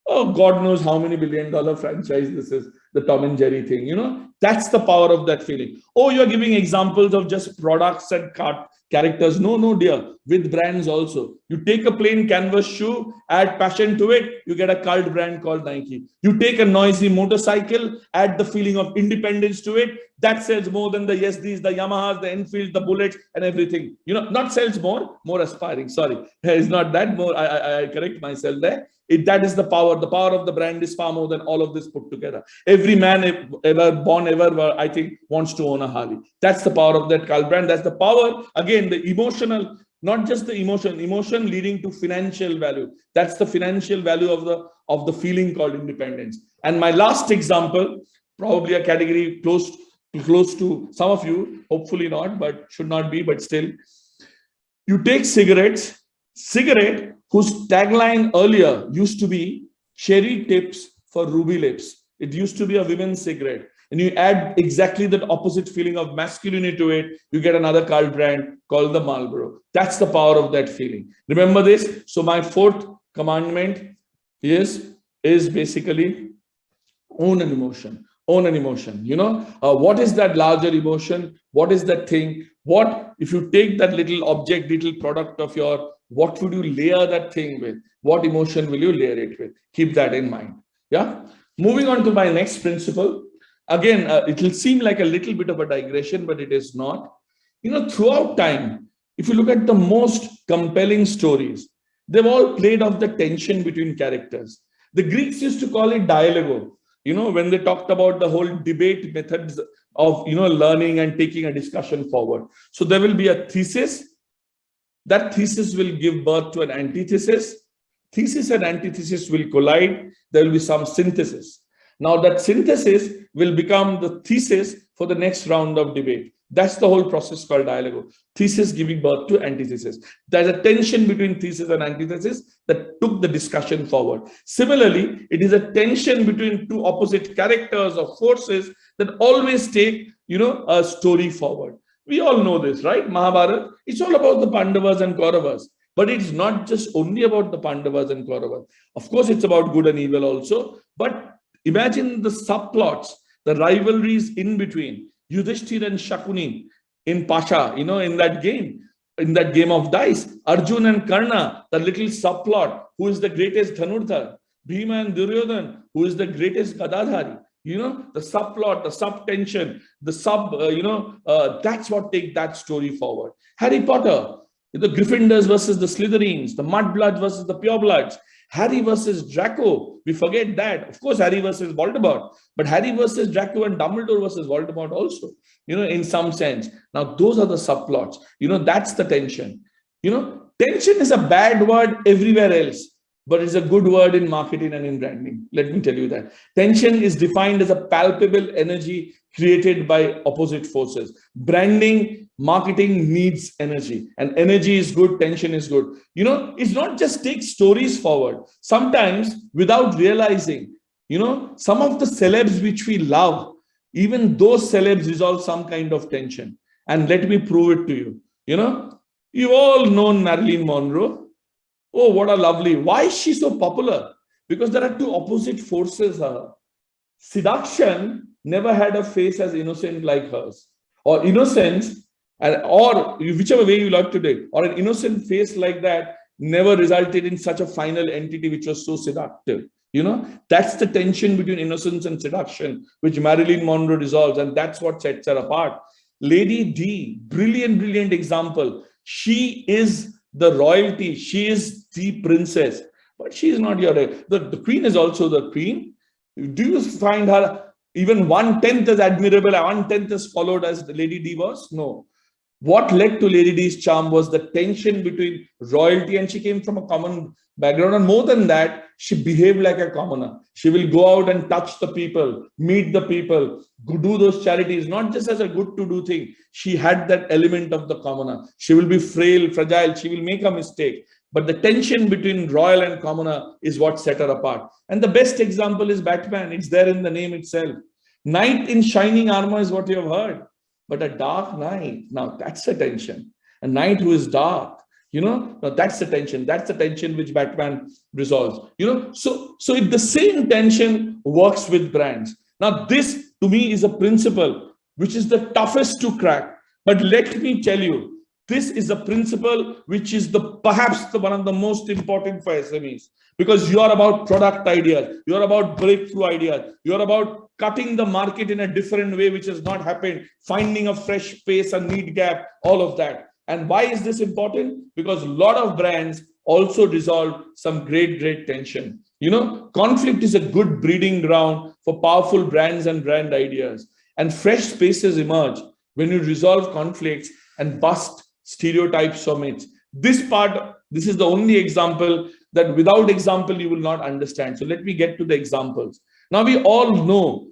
Oh, God knows how many billion-dollar franchise this is, the Tom and Jerry thing. That's the power of that feeling. Oh, you're giving examples of just products and characters. No, dear. With brands also. You take a plain canvas shoe, add passion to it, you get a cult brand called Nike. You take a noisy motorcycle, add the feeling of independence to it. That sells more than the Yezdis, the Yamahas, the Enfield, the Bullets, and everything. Not sells more aspiring. Sorry, it's not that more. I correct myself there. That is the power. The power of the brand is far more than all of this put together. Every man born ever, I think, wants to own a Harley. That's the power of that cult brand. That's the power. Again, the emotional, not just the emotion leading to financial value. That's the financial value of the feeling called independence. And my last example, probably a category close to some of you, hopefully not, but should not be, but still. You take cigarette whose tagline earlier used to be cherry tips for ruby lips. It used to be a women's cigarette. And you add exactly that opposite feeling of masculinity to it, you get another cult brand called the Marlboro. That's the power of that feeling. Remember this? So my fourth commandment is basically own an emotion. Own an emotion. What is that larger emotion? What is that thing? What, if you take that little object, little product of your, what would you layer that thing with? What emotion will you layer it with? Keep that in mind. Yeah. Moving on to my next principle. Again, it will seem like a little bit of a digression, but it is not. Throughout time, if you look at the most compelling stories, they've all played off the tension between characters. The Greeks used to call it dialogo. When they talked about the whole debate methods of, learning and taking a discussion forward. So there will be a thesis. That thesis will give birth to an antithesis. Thesis and antithesis will collide. There will be some synthesis. Now that synthesis will become the thesis for the next round of debate. That's the whole process called dialogue. Thesis giving birth to antithesis. There's a tension between thesis and antithesis that took the discussion forward. Similarly, it is a tension between two opposite characters or forces that always take, a story forward. We all know this, right? Mahabharata, it's all about the Pandavas and Kauravas. But it's not just only about the Pandavas and Kauravas. Of course, it's about good and evil also. But imagine the subplots, the rivalries in between. Yudhishthir and Shakuni in Pasha, in that game of dice. Arjun and Karna, the little subplot, who is the greatest Dhanurdhar. Bhima and Duryodhan, who is the greatest Gadadhari. The subplot, the sub-tension, the that's what take that story forward. Harry Potter, the Gryffindors versus the Slytherins, the Mudbloods versus the Purebloods. Harry versus Draco, we forget that. Of course, Harry versus Voldemort, but Harry versus Draco and Dumbledore versus Voldemort also, in some sense. Now, those are the subplots. That's the tension. Tension is a bad word everywhere else, but it's a good word in marketing and in branding. Let me tell you that. Tension is defined as a palpable energy created by opposite forces. Branding Marketing needs energy, and energy is good, tension is good. It's not just take stories forward. Sometimes without realizing, some of the celebs which we love, even those celebs resolve some kind of tension. And let me prove it to you. You've all known Marilyn Monroe. Oh, what a lovely. Why is she so popular? Because there are two opposite forces. Seduction never had a face as innocent like hers, or innocence, or whichever way you like to take, or an innocent face like that never resulted in such a final entity which was so seductive. That's the tension between innocence and seduction, which Marilyn Monroe resolves, and that's what sets her apart. Lady D, brilliant example. She is the royalty. She is the princess, but she is not your. The queen is also the queen. Do you find her even 1/10 as admirable, 1/10 as followed as the Lady D was? No. What led to Lady D's charm was the tension between royalty, and she came from a common background. And more than that, she behaved like a commoner. She will go out and touch the people, meet the people, do those charities, not just as a good to do thing. She had that element of the commoner. She will be frail, fragile. She will make a mistake. But the tension between royal and commoner is what set her apart. And the best example is Batman. It's there in the name itself. Knight in shining armor is what you have heard. But a dark knight, now that's a tension. A knight who is dark, now that's the tension. That's the tension which Batman resolves. So if the same tension works with brands. Now this to me is a principle which is the toughest to crack. But let me tell you, this is a principle which is perhaps one of the most important for SMEs, because you are about product ideas, you are about breakthrough ideas, you are about cutting the market in a different way, which has not happened, finding a fresh space, a need gap, all of that. And why is this important? Because a lot of brands also resolve some great tension. Conflict is a good breeding ground for powerful brands and brand ideas. And fresh spaces emerge when you resolve conflicts and bust stereotypes or myths. This is the only example that without example you will not understand. So let me get to the examples. Now we all know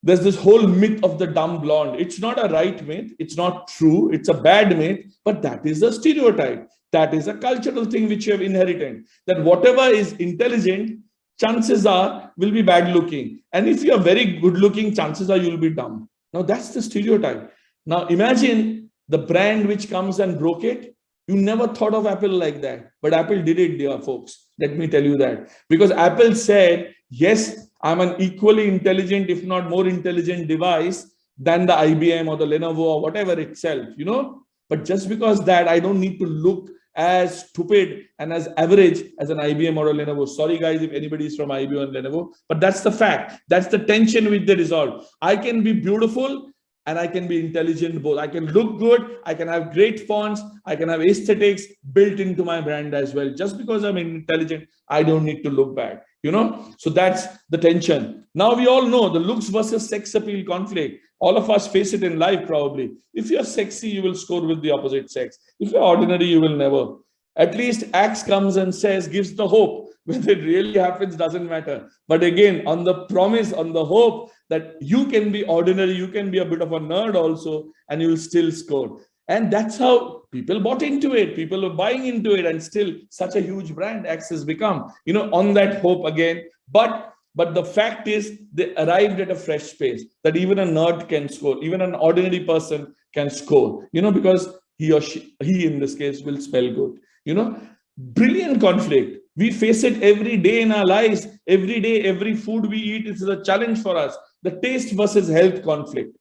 there's this whole myth of the dumb blonde. It's not a right myth. It's not true. It's a bad myth, but that is a stereotype. That is a cultural thing which you have inherited. That whatever is intelligent, chances are will be bad looking. And if you are very good looking, chances are you'll be dumb. Now that's the stereotype. Now imagine the brand which comes and broke it. You never thought of Apple like that, but Apple did it, dear folks. Let me tell you that. Because Apple said, yes, I'm an equally intelligent, if not more intelligent device than the IBM or the Lenovo or whatever itself, But just because that, I don't need to look as stupid and as average as an IBM or a Lenovo. Sorry, guys, if anybody is from IBM and Lenovo, but that's the fact. That's the tension which they resolve. I can be beautiful and I can be intelligent both. I can look good. I can have great fonts. I can have aesthetics built into my brand as well. Just because I'm intelligent, I don't need to look bad. So that's the tension. Now we all know the looks versus sex appeal conflict. All of us face it in life probably. If you're sexy, you will score with the opposite sex. If you're ordinary, you will never. At least Axe comes and says, gives the hope. Whether it really happens doesn't matter. But again, on the promise, on the hope that you can be ordinary, you can be a bit of a nerd also, and you will still score. And that's how people bought into it. People are buying into it, and still such a huge brand Axe has become, on that hope again. But the fact is they arrived at a fresh space that even a nerd can score, even an ordinary person can score, because he or she, he in this case, will smell good. Brilliant conflict. We face it every day in our lives. Every day, every food we eat is a challenge for us. The taste versus health conflict.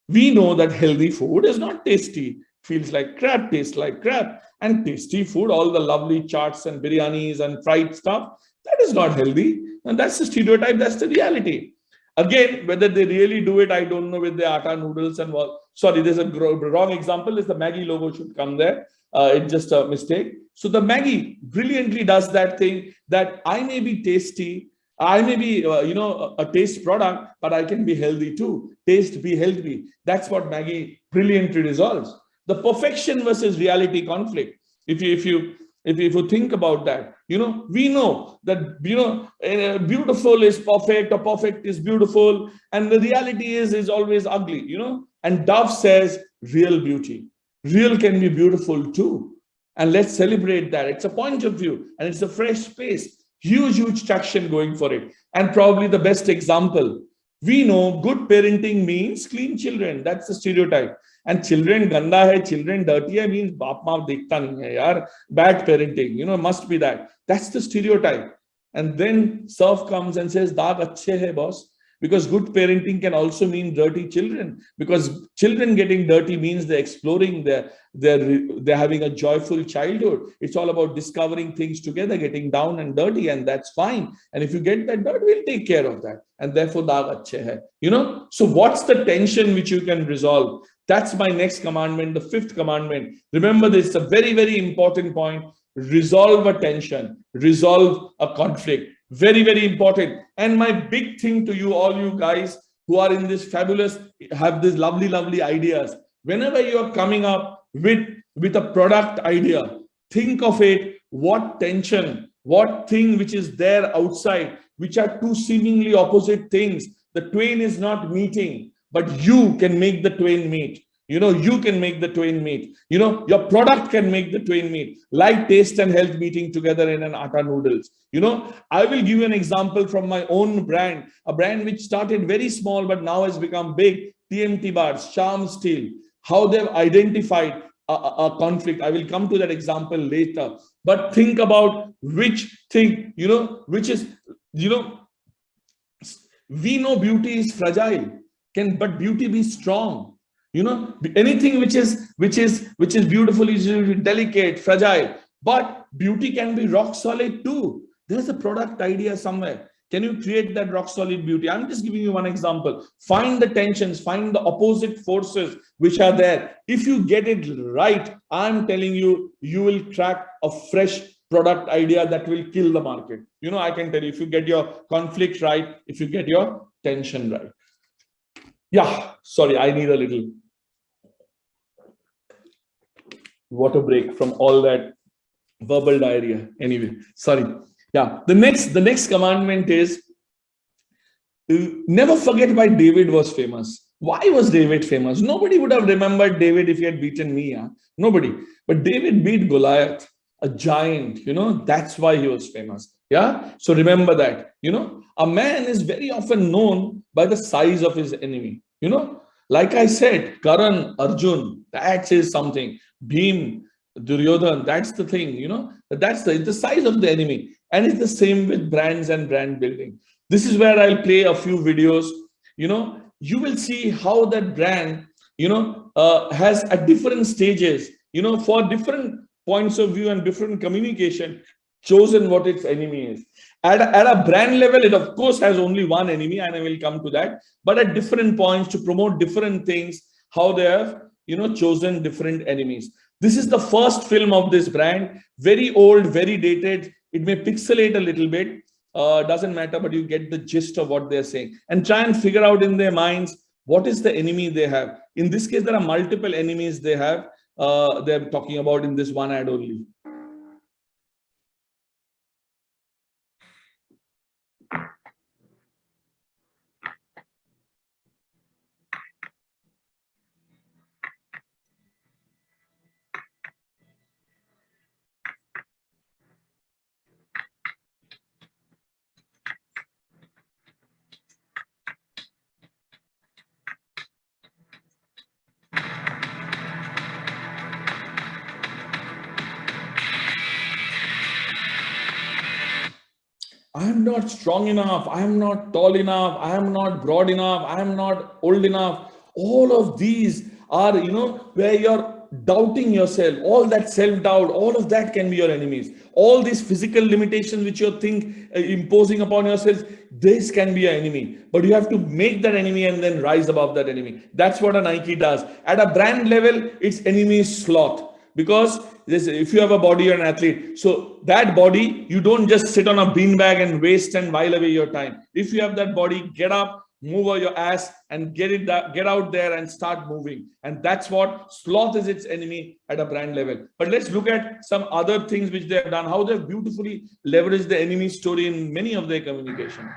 We know that healthy food is not tasty. Feels like crap, tastes like crap. And tasty food, all the lovely chaats and biryanis and fried stuff, that is not healthy. And that's the stereotype, that's the reality. Again, whether they really do it, I don't know, with the atta noodles and what. Sorry, there's a wrong example. Is the Maggi logo should come there. It's just a mistake. So the Maggi brilliantly does that thing that I may be tasty, I may be, a taste product, but I can be healthy too. Taste, be healthy. That's what Maggi brilliantly resolves. The perfection versus reality conflict. If you think about that, we know that, beautiful is perfect or perfect is beautiful. And the reality is always ugly, And Dove says, real beauty. Real can be beautiful too. And let's celebrate that. It's a point of view and it's a fresh space. Huge traction going for it. And probably the best example. We know good parenting means clean children. That's the stereotype. And children ganda hai, children dirty hai means baap maap dekhta nahi hai yaar. Bad parenting, must be that. That's the stereotype. And then Surf comes and says, Daag achhe hai, boss. Because good parenting can also mean dirty children. Because children getting dirty means they're exploring, they're having a joyful childhood. It's all about discovering things together, getting down and dirty, and that's fine. And if you get that dirt, we'll take care of that. And therefore, daag achhe hai. So what's the tension which you can resolve? That's my next commandment, the 5th commandment. Remember this, a very important point. Resolve a tension, resolve a conflict. Very important. And my big thing to you, all you guys who are in this fabulous, have these lovely ideas. Whenever you are coming up with a product idea, think of it, what tension, what thing which is there outside, which are two seemingly opposite things. The twain is not meeting, but you can make the twain meet. You can make the twain meet. Your product can make the twain meet. Like taste and health meeting together in an atta noodles. I will give you an example from my own brand, a brand which started very small but now has become big. TMT bars, Charm Steel, how they've identified a conflict. I will come to that example later. But think about which thing, which is, we know beauty is fragile. But beauty be strong? Anything which is beautiful is delicate, fragile, but beauty can be rock solid too. There's a product idea somewhere. Can you create that rock solid beauty? I'm just giving you one example. Find the tensions, find the opposite forces which are there. If you get it right, I'm telling you, you will crack a fresh product idea that will kill the market. I can tell you, if you get your conflict right, if you get your tension right. Yeah, sorry, I need a little water break from all that verbal diarrhea. Anyway, sorry. Yeah, the next commandment is never forget why David was famous. Why was David famous? Nobody would have remembered David if he had beaten me. Nobody. But David beat Goliath, a giant. That's why he was famous. Yeah. So remember that. A man is very often known by the size of his enemy. Like I said, Karan, Arjun, that is something. Bhim, Duryodhan, that's the thing, that's the size of the enemy. And it's the same with brands and brand building. This is where I'll play a few videos. You will see how that brand, has at different stages, for different points of view and different communication, chosen what its enemy is. At a brand level, it of course has only one enemy, and I will come to that. But at different points to promote different things, how they have, chosen different enemies. This is the first film of this brand, very old, very dated. It may pixelate a little bit, doesn't matter, but you get the gist of what they're saying. And try and figure out in their minds, what is the enemy they have. In this case, there are multiple enemies they have. They're talking about in this one ad only. I am not strong enough. I am not tall enough. I am not broad enough. I am not old enough. All of these are, where you're doubting yourself. All that self-doubt, all of that can be your enemies. All these physical limitations which you think imposing upon yourself, this can be your enemy. But you have to make that enemy and then rise above that enemy. That's what a Nike does. At a brand level, its enemy is sloth. Because if you have a body, you're an athlete. So that body, you don't just sit on a beanbag and waste and while away your time. If you have that body, get up, move over your ass and get out there and start moving. And that's what sloth is, its enemy at a brand level. But let's look at some other things which they have done, how they've beautifully leveraged the enemy story in many of their communication.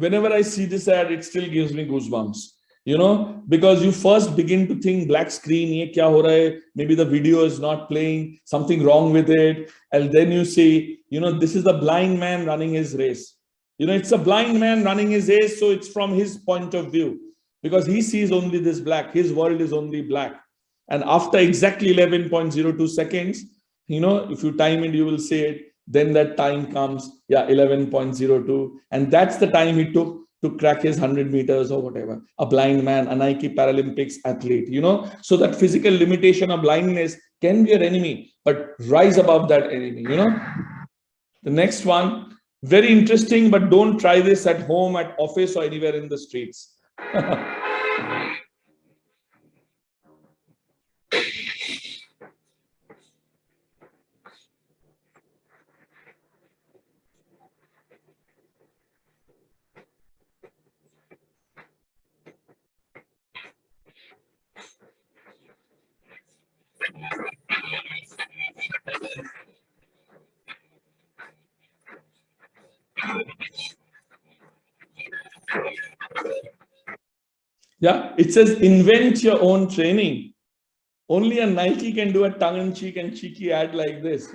whenever I see this ad, it still gives me goosebumps. Because you first begin to think black screen, ye kya ho raha hai? Maybe the video is not playing, something wrong with it. And then you see, this is the blind man running his race. It's a blind man running his race, so it's from his point of view, because he sees only this black. His world is only black. And after exactly 11.02 seconds, if you time it, you will see it. Then that time comes, 11.02. And that's the time he took to crack his 100 meters or whatever. A blind man, a Nike Paralympics athlete, so that physical limitation of blindness can be your enemy, but rise above that enemy, The next one, very interesting, but don't try this at home, at office, or anywhere in the streets. Yeah, it says invent your own training. Only a Nike can do a tongue-in-cheek and cheeky ad like this,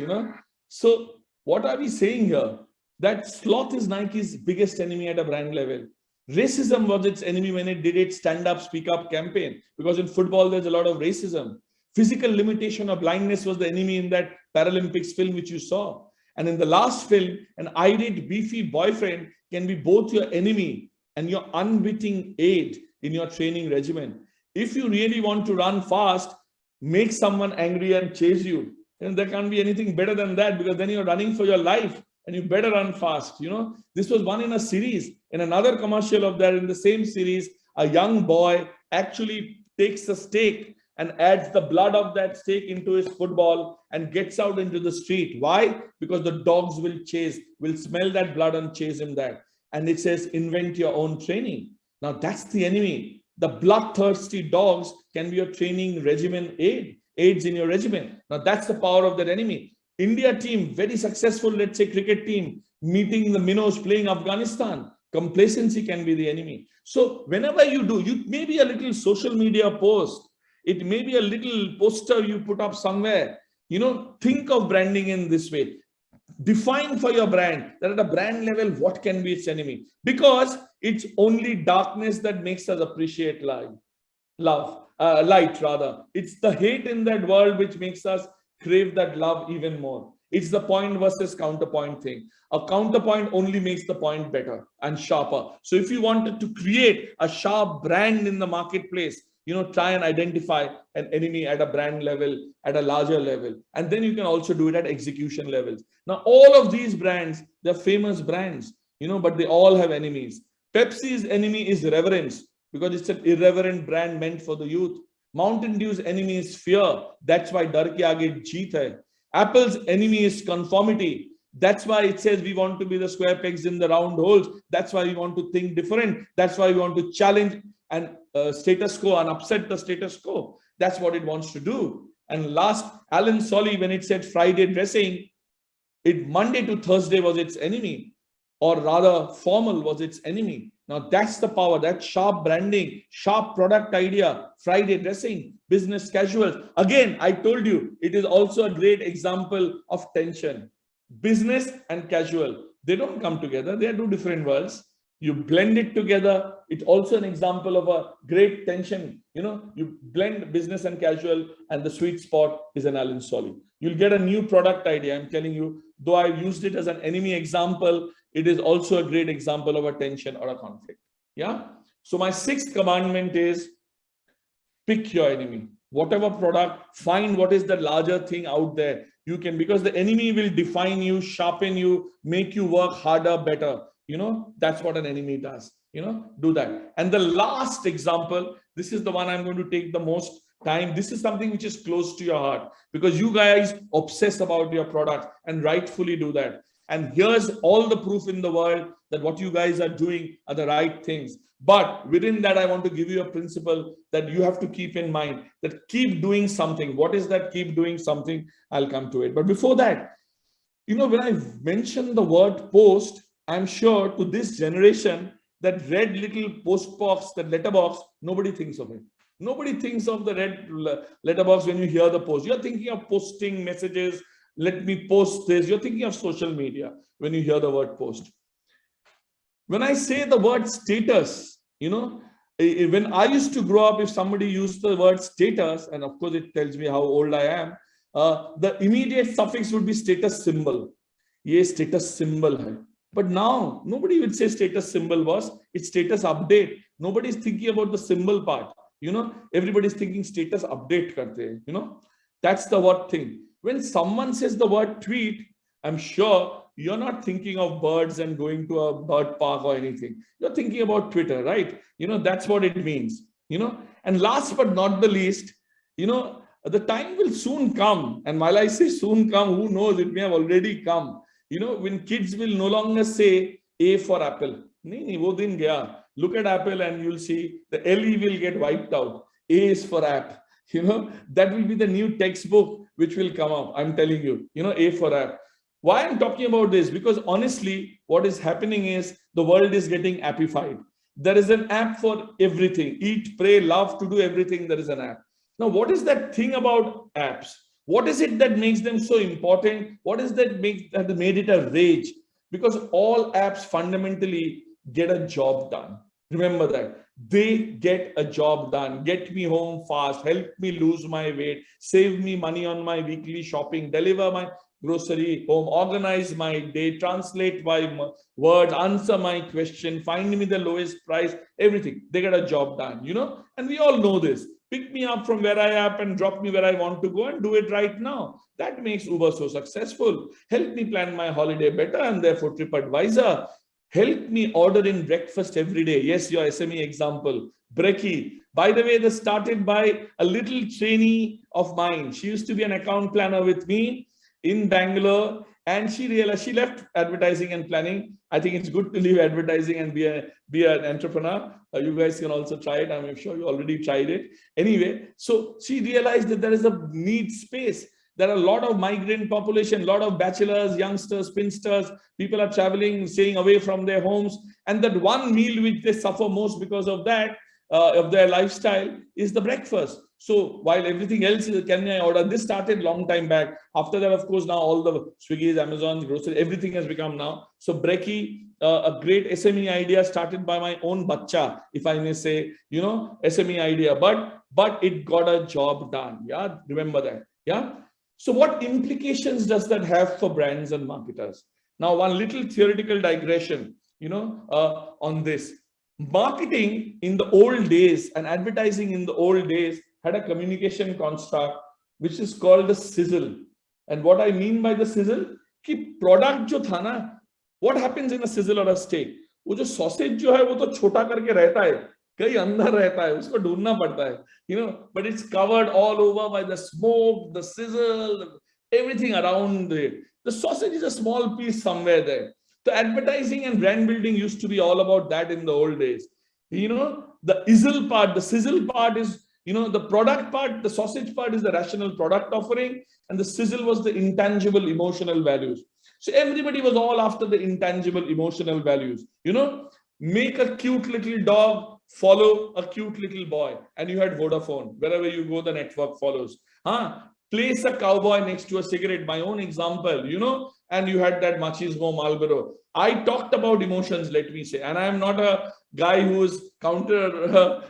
So what are we saying here? That sloth is Nike's biggest enemy at a brand level. Racism was its enemy when it did its stand-up, speak-up campaign, because in football, there's a lot of racism. Physical limitation or blindness was the enemy in that Paralympics film which you saw. And in the last film, an irate, beefy boyfriend can be both your enemy and your unwitting aid in your training regimen. If you really want to run fast, make someone angry and chase you. And there can't be anything better than that, because then you're running for your life and you better run fast. This was one in a series. In another commercial of that, in the same series, a young boy actually takes a stake and adds the blood of that stake into his football and gets out into the street. Why? Because the dogs will smell that blood and chase him that. And it says, invent your own training. Now that's the enemy. The bloodthirsty dogs can be your training regimen aids in your regimen. Now that's the power of that enemy. India team, very successful, let's say cricket team, meeting the minnows playing Afghanistan. Complacency can be the enemy. So whenever you do, it may be a little social media post. It may be a little poster you put up somewhere. Think of branding in this way. Define for your brand that at a brand level, what can be its enemy? Because it's only darkness that makes us appreciate light. It's the hate in that world which makes us crave that love even more. It's the point versus counterpoint thing. A counterpoint only makes the point better and sharper. So if you wanted to create a sharp brand in the marketplace, try and identify an enemy at a brand level, at a larger level. And then you can also do it at execution levels. Now, all of these brands, they're famous brands, but they all have enemies. Pepsi's enemy is reverence, because it's an irreverent brand meant for the youth. Mountain Dew's enemy is fear. That's why dar ke aage jeet hai. Apple's enemy is conformity. That's why it says we want to be the square pegs in the round holes. That's why we want to think different. That's why we want to challenge and status quo and upset the status quo. That's what it wants to do. And last, Alan Solly, when it said Friday dressing, Monday to Thursday was its enemy, or rather formal was its enemy. Now that's the power, that sharp branding, sharp product idea, Friday dressing, business casual. Again, I told you, it is also a great example of tension. Business and casual, they don't come together. They are two different worlds. You blend it together. It's also an example of a great tension. You blend business and casual, and the sweet spot is an Alan Solly. You'll get a new product idea. I'm telling you, though I used it as an enemy example, it is also a great example of a tension or a conflict. Yeah. So my sixth commandment is pick your enemy. Whatever product, find what is the larger thing out there. You can, because the enemy will define you, sharpen you, make you work harder, better. That's what an enemy does. Do that. And the last example, this is the one I'm going to take the most time. This is something which is close to your heart, because you guys obsess about your product and rightfully do that. And here's all the proof in the world that what you guys are doing are the right things. But within that, I want to give you a principle that you have to keep in mind, that keep doing something. What is that keep doing something? I'll come to it. But before that, when I mention the word post, I'm sure to this generation, that red little post box, that letterbox, nobody thinks of it. Nobody thinks of the red letterbox when you hear the post. You're thinking of posting messages. Let me post this. You're thinking of social media when you hear the word post. When I say the word status, when I used to grow up, if somebody used the word status, and of course it tells me how old I am, the immediate suffix would be status symbol. Ye status symbol hai. But now nobody will say status symbol was, it's status update. Nobody is thinking about the symbol part. Everybody's thinking status update karte hai, That's the what thing. When someone says the word tweet, I'm sure you're not thinking of birds and going to a bird park or anything. You're thinking about Twitter, right? That's what it means, And last but not the least, the time will soon come. And while I say soon come, who knows, it may have already come. When kids will no longer say A for apple. Nahi, wo din gaya. Look at Apple and you'll see the LE will get wiped out. A is for app. That will be the new textbook which will come up. I'm telling you, A for app. Why I'm talking about this? Because honestly, what is happening is the world is getting appified. There is an app for everything. Eat, pray, love, to do everything. There is an app. Now, what is that thing about apps? What is it that makes them so important? What is that made it a rage? Because all apps fundamentally get a job done. Remember that. They get a job done. Get me home fast, help me lose my weight, save me money on my weekly shopping, deliver my grocery home, organize my day, translate my words, answer my question, find me the lowest price, everything. They get a job done, and we all know this. Pick me up from where I am and drop me where I want to go and do it right now. That makes Uber so successful. Help me plan my holiday better and therefore TripAdvisor. Help me order in breakfast every day. Yes, your SME example, Brekkie. By the way, this started by a little trainee of mine. She used to be an account planner with me in Bangalore, and she realized she left advertising and planning. I think it's good to leave advertising and be an entrepreneur. You guys can also try it. I'm sure you already tried it. Anyway, so she realized that there is a need space. There are a lot of migrant population, a lot of bachelors, youngsters, spinsters. People are traveling, staying away from their homes. And that one meal which they suffer most because of that, of their lifestyle, is the breakfast. So while everything else is, can I order? This started long time back. After that, of course, now all the Swiggy's, Amazon's, grocery, everything has become now. So Brekkie, a great SME idea started by my own bacha, if I may say, SME idea. But it got a job done. Yeah, remember that. Yeah. So what implications does that have for brands and marketers? Now, one little theoretical digression, on this. Marketing in the old days and advertising in the old days had a communication construct which is called the sizzle. And what I mean by the sizzle, कि product जो था ना, what happens in a sizzle or a steak? वो जो sausage जो है वो तो छोटा करके रहता है, कहीं अंदर रहता है, उसको ढूंढना पड़ता है, but it's covered all over by the smoke, the sizzle, everything around it. The sausage is a small piece somewhere there. The advertising and brand building used to be all about that in the old days. The sizzle part is, the product part, the sausage part is the rational product offering, and the sizzle was the intangible emotional values. So everybody was all after the intangible emotional values. Make a cute little dog follow a cute little boy, and you had Vodafone. Wherever you go, the network follows. Place a cowboy next to a cigarette, my own example, and you had that machismo Marlboro. I talked about emotions, let me say, and I am not a guy who is counter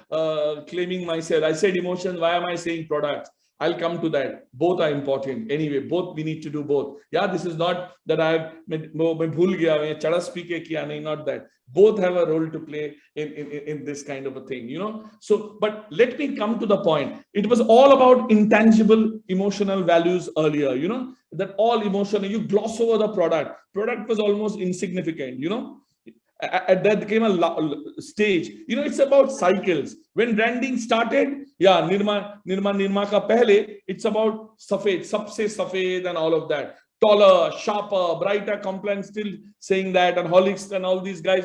claiming myself. I said emotions. Why am I saying products? I'll come to that. Both are important. Anyway, both we need to do both. Yeah, this is not that not that. Both have a role to play in this kind of a thing, So, but let me come to the point. It was all about intangible emotional values earlier, that all emotional, you gloss over the product. Product was almost insignificant, At that came a stage, it's about cycles. When branding started, yeah, Nirma ka pehle, it's about safed, sabse safed and all of that. Taller, sharper, brighter, compliant, still saying that, and Horlicks and all these guys,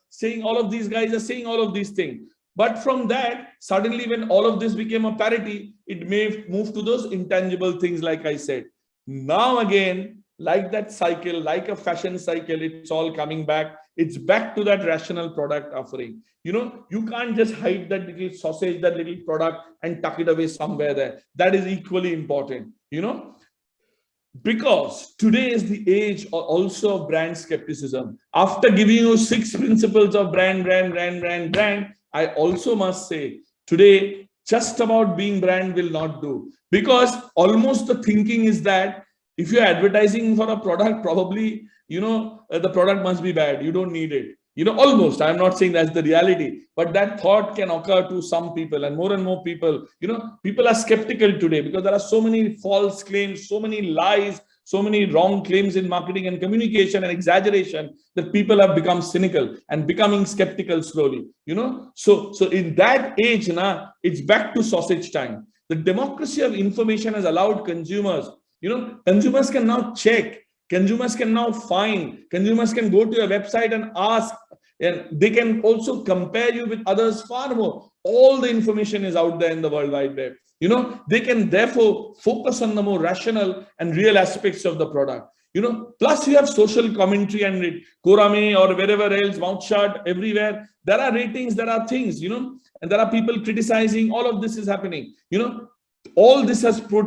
saying all of these guys are saying all of these things. But from that, suddenly when all of this became a parity, it may move to those intangible things, like I said. Now again, like that cycle, like a fashion cycle, it's all coming back. It's back to that rational product offering. You can't just hide that little sausage, that little product, and tuck it away somewhere there. That is equally important, because today is the age also of brand skepticism. After giving you 6 principles of brand, I also must say today, just about being brand will not do, because almost the thinking is that if you're advertising for a product, probably, the product must be bad. You don't need it. Almost, I'm not saying that's the reality, but that thought can occur to some people, and more people, people are skeptical today because there are so many false claims, so many lies, so many wrong claims in marketing and communication and exaggeration, that people have become cynical and becoming skeptical slowly, So in that age, it's back to sausage time. The democracy of information has allowed consumers, consumers can now check. Consumers can now find, consumers can go to your website and ask, and they can also compare you with others far more. All the information is out there in the World Wide Web. They can therefore focus on the more rational and real aspects of the product. Plus you have social commentary and Korame or wherever else, Mouthshot, everywhere. There are ratings, there are things, and there are people criticizing. All of this is happening. All this has put,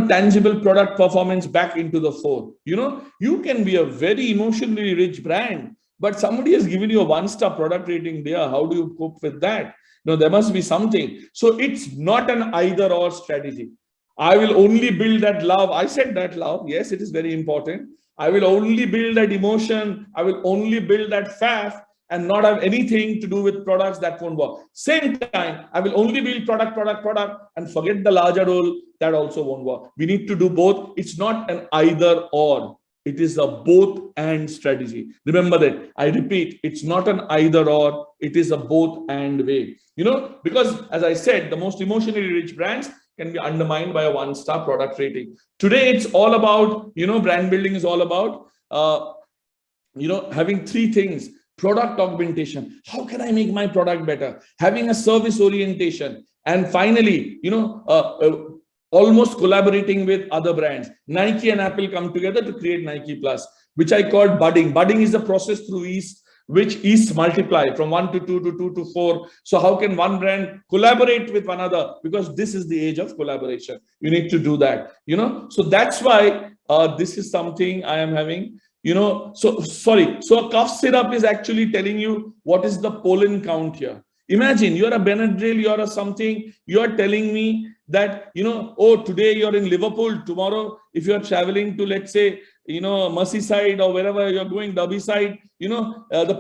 tangible product performance back into the fore. You can be a very emotionally rich brand, but somebody has given you a 1-star product rating there. How do you cope with that? There must be something. So it's not an either or strategy. I will only build that love. I said that love. Yes, it is very important. I will only build that emotion. I will only build that faith and not have anything to do with products. That won't work. Same time, I will only build product and forget the larger role. That also won't work. We need to do both. It's not an either or. It is a both and strategy. Remember that. I repeat, it's not an either or. It is a both and way. Because as I said, the most emotionally rich brands can be undermined by a 1-star product rating. Today, it's all about, brand building is all about, having 3 things. Product augmentation. How can I make my product better? Having a service orientation. And finally, almost collaborating with other brands. Nike and Apple come together to create Nike Plus, which I called budding. Budding is the process through which East multiply from 1 to 2 to 2 to 4. So how can one brand collaborate with another? Because this is the age of collaboration. You need to do that, So that's why this is something I am having. So a cough syrup is actually telling you what is the pollen count here. Imagine you're a Benadryl, you're a something, you're telling me that, today you're in Liverpool, tomorrow, if you're traveling to, let's say, Merseyside or wherever you're going, Derbyside, the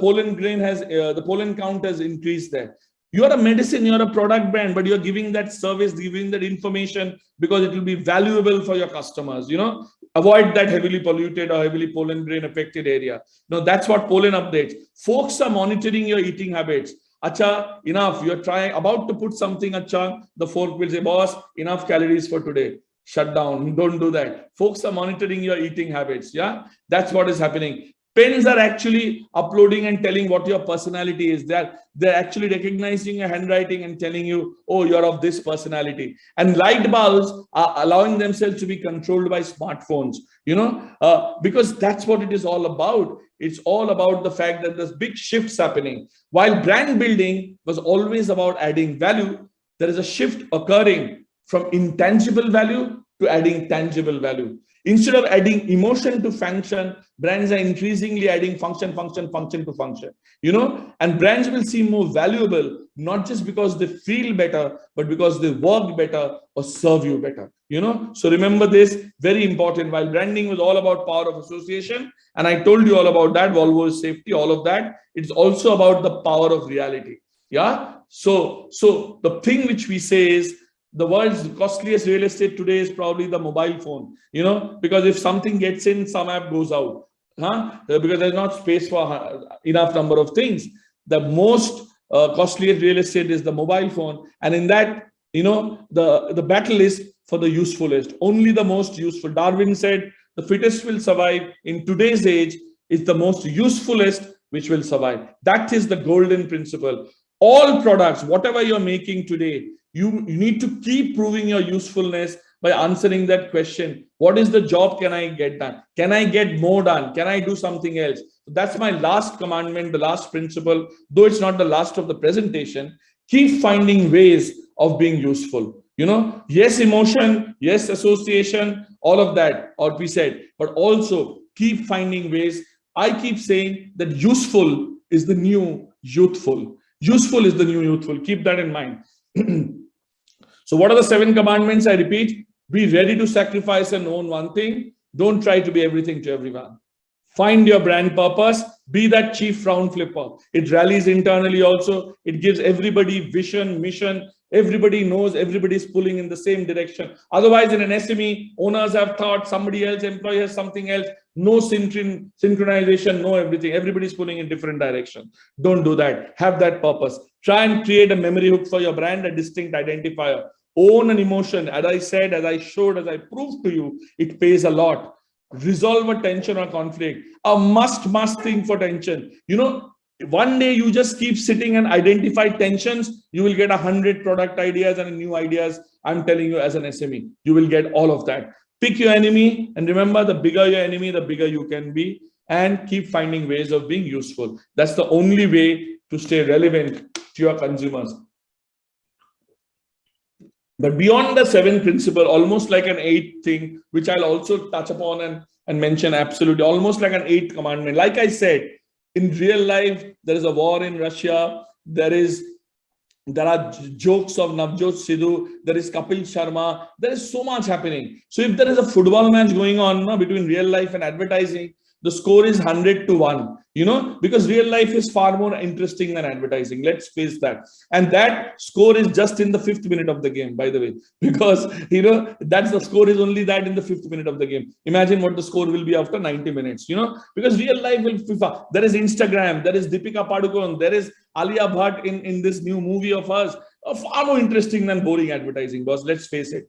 pollen count has increased there. You're a medicine, you're a product brand, but you're giving that service, giving that information because it will be valuable for your customers, Avoid that heavily polluted or heavily pollen grain affected area. That's what pollen updates. Folks are monitoring your eating habits. Acha, enough. You're about to put something, acha, the fork will say, boss, enough calories for today. Shut down. Don't do that. Folks are monitoring your eating habits. Yeah, that's what is happening. Pens are actually uploading and telling what your personality is. They're actually recognizing your handwriting and telling you, oh, you're of this personality. And light bulbs are allowing themselves to be controlled by smartphones, because that's what it is all about. It's all about the fact that there's big shifts happening. While brand building was always about adding value, there is a shift occurring from intangible value to adding tangible value. Instead of adding emotion to function, brands are increasingly adding function to function, and brands will seem more valuable, not just because they feel better, but because they work better or serve you better, So remember this, very important. While branding was all about power of association, and I told you all about that, Volvo's safety, all of that, it's also about the power of reality. Yeah. So the thing which we say is, the world's costliest real estate today is probably the mobile phone, because if something gets in, some app goes out, because there's not space for enough number of things. The most costliest real estate is the mobile phone. And in that, the battle is for the usefulest, only the most useful. Darwin said, the fittest will survive. In today's age, it's the most usefulest which will survive. That is the golden principle. All products, whatever you're making today, you need to keep proving your usefulness by answering that question. What is the job can I get done? Can I get more done? Can I do something else? That's my last commandment, the last principle, though it's not the last of the presentation. Keep finding ways of being useful. Yes, emotion, yes, association, all of that, or we said, but also keep finding ways. I keep saying that useful is the new youthful. Useful is the new youthful. Keep that in mind. So what are the 7 commandments? I repeat, be ready to sacrifice and own one thing. Don't try to be everything to everyone. Find your brand purpose. Be that chief round flipper. It rallies internally also. It gives everybody vision, mission. Everybody knows everybody's pulling in the same direction. Otherwise, in an SME, owners have thought, somebody else, employee has something else. No synchronization, no everything. Everybody's pulling in different directions. Don't do that. Have that purpose. Try and create a memory hook for your brand, a distinct identifier. Own an emotion. As I said, as I showed, as I proved to you, it pays a lot. Resolve a tension or conflict. A must thing for tension. One day you just keep sitting and identify tensions, you will get 100 product ideas and new ideas. I'm telling you, as an SME, you will get all of that. Pick your enemy, and remember, the bigger your enemy, the bigger you can be, and keep finding ways of being useful. That's the only way to stay relevant to your consumers. But beyond the 7 principle, almost like an 8th thing, which I'll also touch upon and mention, absolutely, almost like an 8th commandment. Like I said, in real life, there is a war in Russia. There are jokes of Navjot Sidhu. There is Kapil Sharma. There is so much happening. So if there is a football match going on between real life and advertising, the score is 100-1, because real life is far more interesting than advertising. Let's face that. And that score is just in the 5th minute of the game, by the way, because, that's the score is only that in the 5th minute of the game. Imagine what the score will be after 90 minutes, because real life will FIFA. There is Instagram, there is Deepika Padukone, there is Alia Bhatt in this new movie of hers. Far more interesting than boring advertising, boss. Let's face it.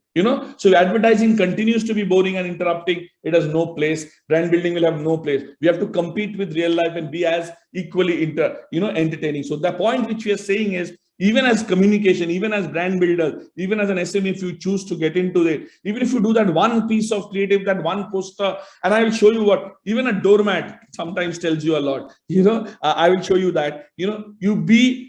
So advertising continues to be boring and interrupting. It has no place. Brand building will have no place. We have to compete with real life and be as equally entertaining. So the point which we are saying is, even as communication, even as brand builder, even as an SME, if you choose to get into it, even if you do that one piece of creative, that one poster, and I will show you what, even a doormat sometimes tells you a lot, I will show you that,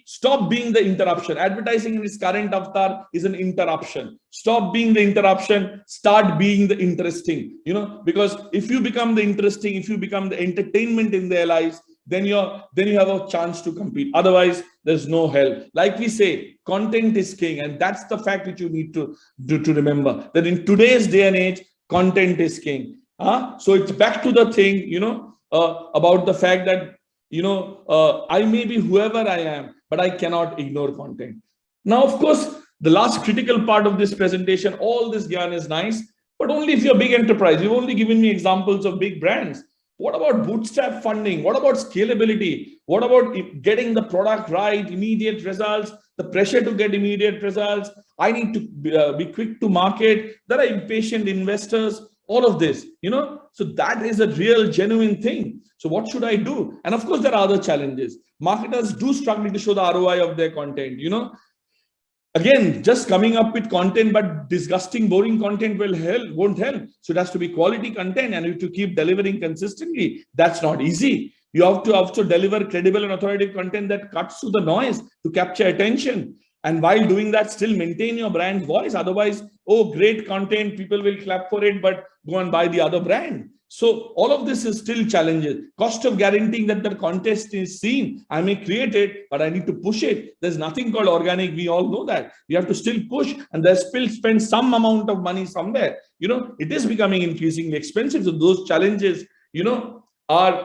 stop being the interruption. Advertising in its current avatar is an interruption. Stop being the interruption, start being the interesting, because if you become the interesting, if you become the entertainment in their lives, then you have a chance to compete. Otherwise, there's no help. Like we say, content is king, and that's the fact which you need to remember, that in today's day and age, content is king. So it's back to the thing, about the fact that, I may be whoever I am, but I cannot ignore content. Now, of course, the last critical part of this presentation, all this yarn is nice, but only if you're a big enterprise. You've only given me examples of big brands. What about bootstrap funding? What about scalability? What about getting the product right, immediate results, the pressure to get immediate results? I need to be quick to market. There are impatient investors, all of this, so that is a real genuine thing. So what should I do? And of course, there are other challenges. Marketers do struggle to show the ROI of their content, Again, just coming up with content, but disgusting, boring content won't help. So it has to be quality content, and you have to keep delivering consistently. That's not easy. You have to also deliver credible and authoritative content that cuts through the noise to capture attention. And while doing that, still maintain your brand voice. Otherwise, great content, people will clap for it, but go and buy the other brand. So all of this is still challenges. Cost of guaranteeing that the contest is seen. I may create it, but I need to push it. There's nothing called organic. We all know that. We have to still push, and there's still spend some amount of money somewhere. It is becoming increasingly expensive. So those challenges, are,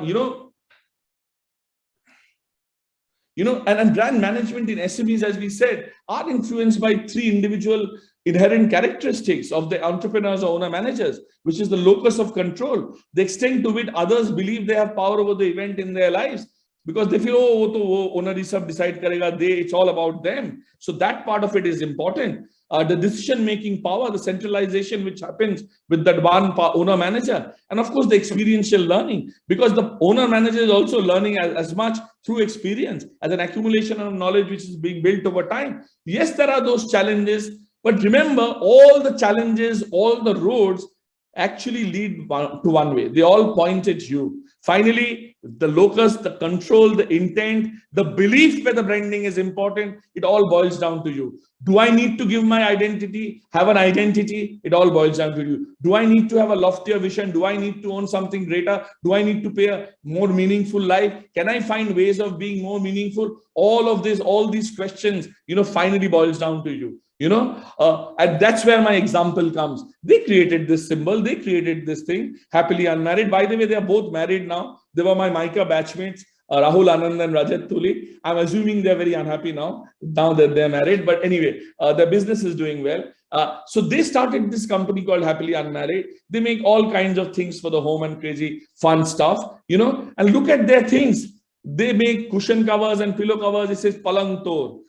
and brand management in SMEs, as we said, are influenced by 3 individual inherent characteristics of the entrepreneurs or owner managers, which is the locus of control, the extent to which others believe they have power over the event in their lives, because they feel, owner is sab decide karega, it's all about them. So that part of it is important. The decision-making power, the centralization which happens with that one owner manager, and of course the experiential learning, because the owner manager is also learning as much through experience as an accumulation of knowledge which is being built over time. Yes, there are those challenges, but remember, all the challenges, all the roads actually lead to one way. They all point at you. Finally, the locus, the control, the intent, the belief where the branding is important, it all boils down to you. Do I need to give my identity, have an identity? It all boils down to you. Do I need to have a loftier vision? Do I need to own something greater? Do I need to pay a more meaningful life? Can I find ways of being more meaningful? All of this, all these questions, finally boils down to you. And that's where my example comes. They created this symbol, they created this thing, happily unmarried. By the way, they are both married now. They were my Mica batchmates, Rahul Anand and Rajat Tuli. I'm assuming they're very unhappy now that they're married. But anyway, their business is doing well. So they started this company called Happily Unmarried. They make all kinds of things for the home and crazy fun stuff, and look at their things. They make cushion covers and pillow covers. It says Palang Tor,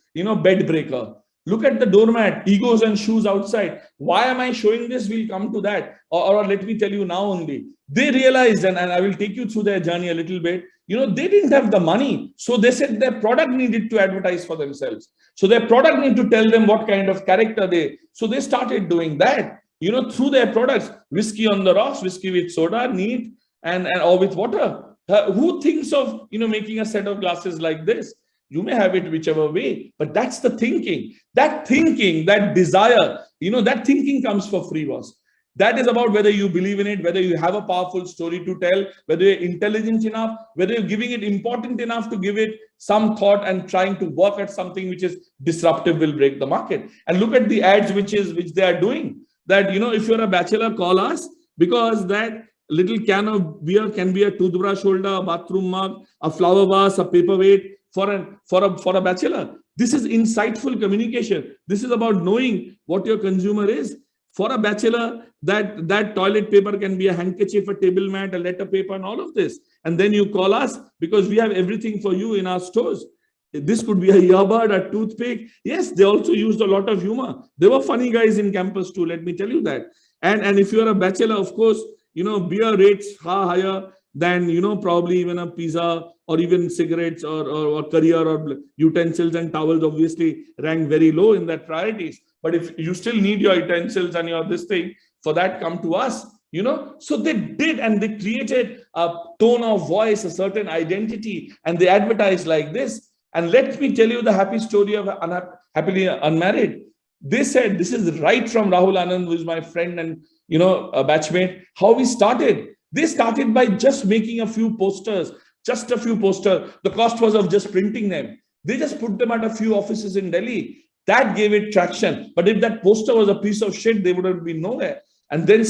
bed breaker. Look at the doormat, egos and shoes outside. Why am I showing this? We'll come to that. Or let me tell you now only. They realized, and I will take you through their journey a little bit, they didn't have the money. So they said their product needed to advertise for themselves. So their product needed to tell them what kind of character so they started doing that, through their products. Whiskey on the rocks, whiskey with soda, neat, and or with water. Who thinks of, making a set of glasses like this? You may have it whichever way, but that's the thinking. That thinking, that desire, that thinking comes for free, boss. That is about whether you believe in it, whether you have a powerful story to tell, whether you're intelligent enough, whether you're giving it important enough to give it some thought and trying to work at something which is disruptive, will break the market. And look at the ads which they are doing. That, if you're a bachelor, call us, because that little can of beer can be a toothbrush holder, a bathroom mug, a flower vase, a paperweight, for a bachelor. This is insightful communication. This is about knowing what your consumer is. For a bachelor, that toilet paper can be a handkerchief, a table mat, a letter paper, and all of this. And then you call us because we have everything for you in our stores. This could be a earbud, a toothpick. Yes, they also used a lot of humor. There were funny guys in campus too, let me tell you that. And if you're a bachelor, of course, beer rates far higher than, probably even a pizza or even cigarettes or career or utensils and towels obviously rank very low in that priorities. But if you still need your utensils and your this thing, for that, come to us, So they did, and they created a tone of voice, a certain identity, and they advertised like this. And let me tell you the happy story of Happily Unmarried. They said, this is right from Rahul Anand, who is my friend and, a batchmate, how we started. They started by just making a few posters, just a few posters. The cost was of just printing them. They just put them at a few offices in Delhi. That gave it traction. But if that poster was a piece of shit, they would have been nowhere. And then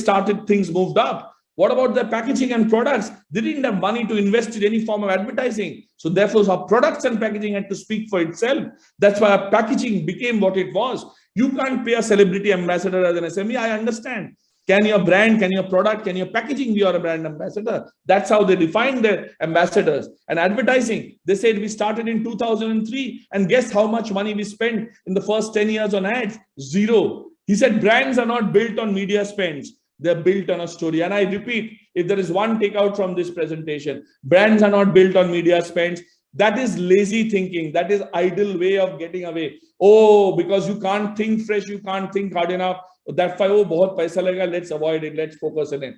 things moved up. What about their packaging and products? They didn't have money to invest in any form of advertising. So therefore, our products and packaging had to speak for itself. That's why our packaging became what it was. You can't pay a celebrity ambassador as an SME. I understand. Can your brand, can your product, can your packaging be your brand ambassador? That's how they defined their ambassadors. And advertising, they said we started in 2003, and guess how much money we spent in the first 10 years on ads? Zero. He said brands are not built on media spends. They're built on a story. And I repeat, if there is one takeout from this presentation, brands are not built on media spends. That is lazy thinking. That is idle way of getting away. Oh, because you can't think fresh, you can't think hard enough. That's why, bahut paisa lega, let's avoid it, let's focus on it.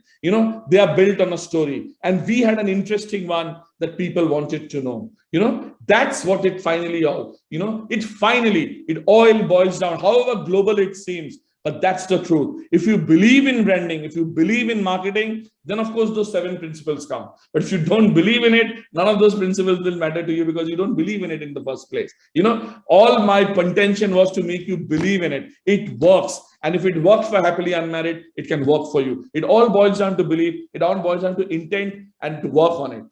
They are built on a story. And we had an interesting one that people wanted to know. That's what it finally all, it all boils down, however global it seems. But that's the truth. If you believe in branding, if you believe in marketing, then of course those 7 principles come. But if you don't believe in it, none of those principles will matter to you because you don't believe in it in the first place. All my contention was to make you believe in it. It works. And if it works for Happily Unmarried, it can work for you. It all boils down to belief. It all boils down to intent and to work on it.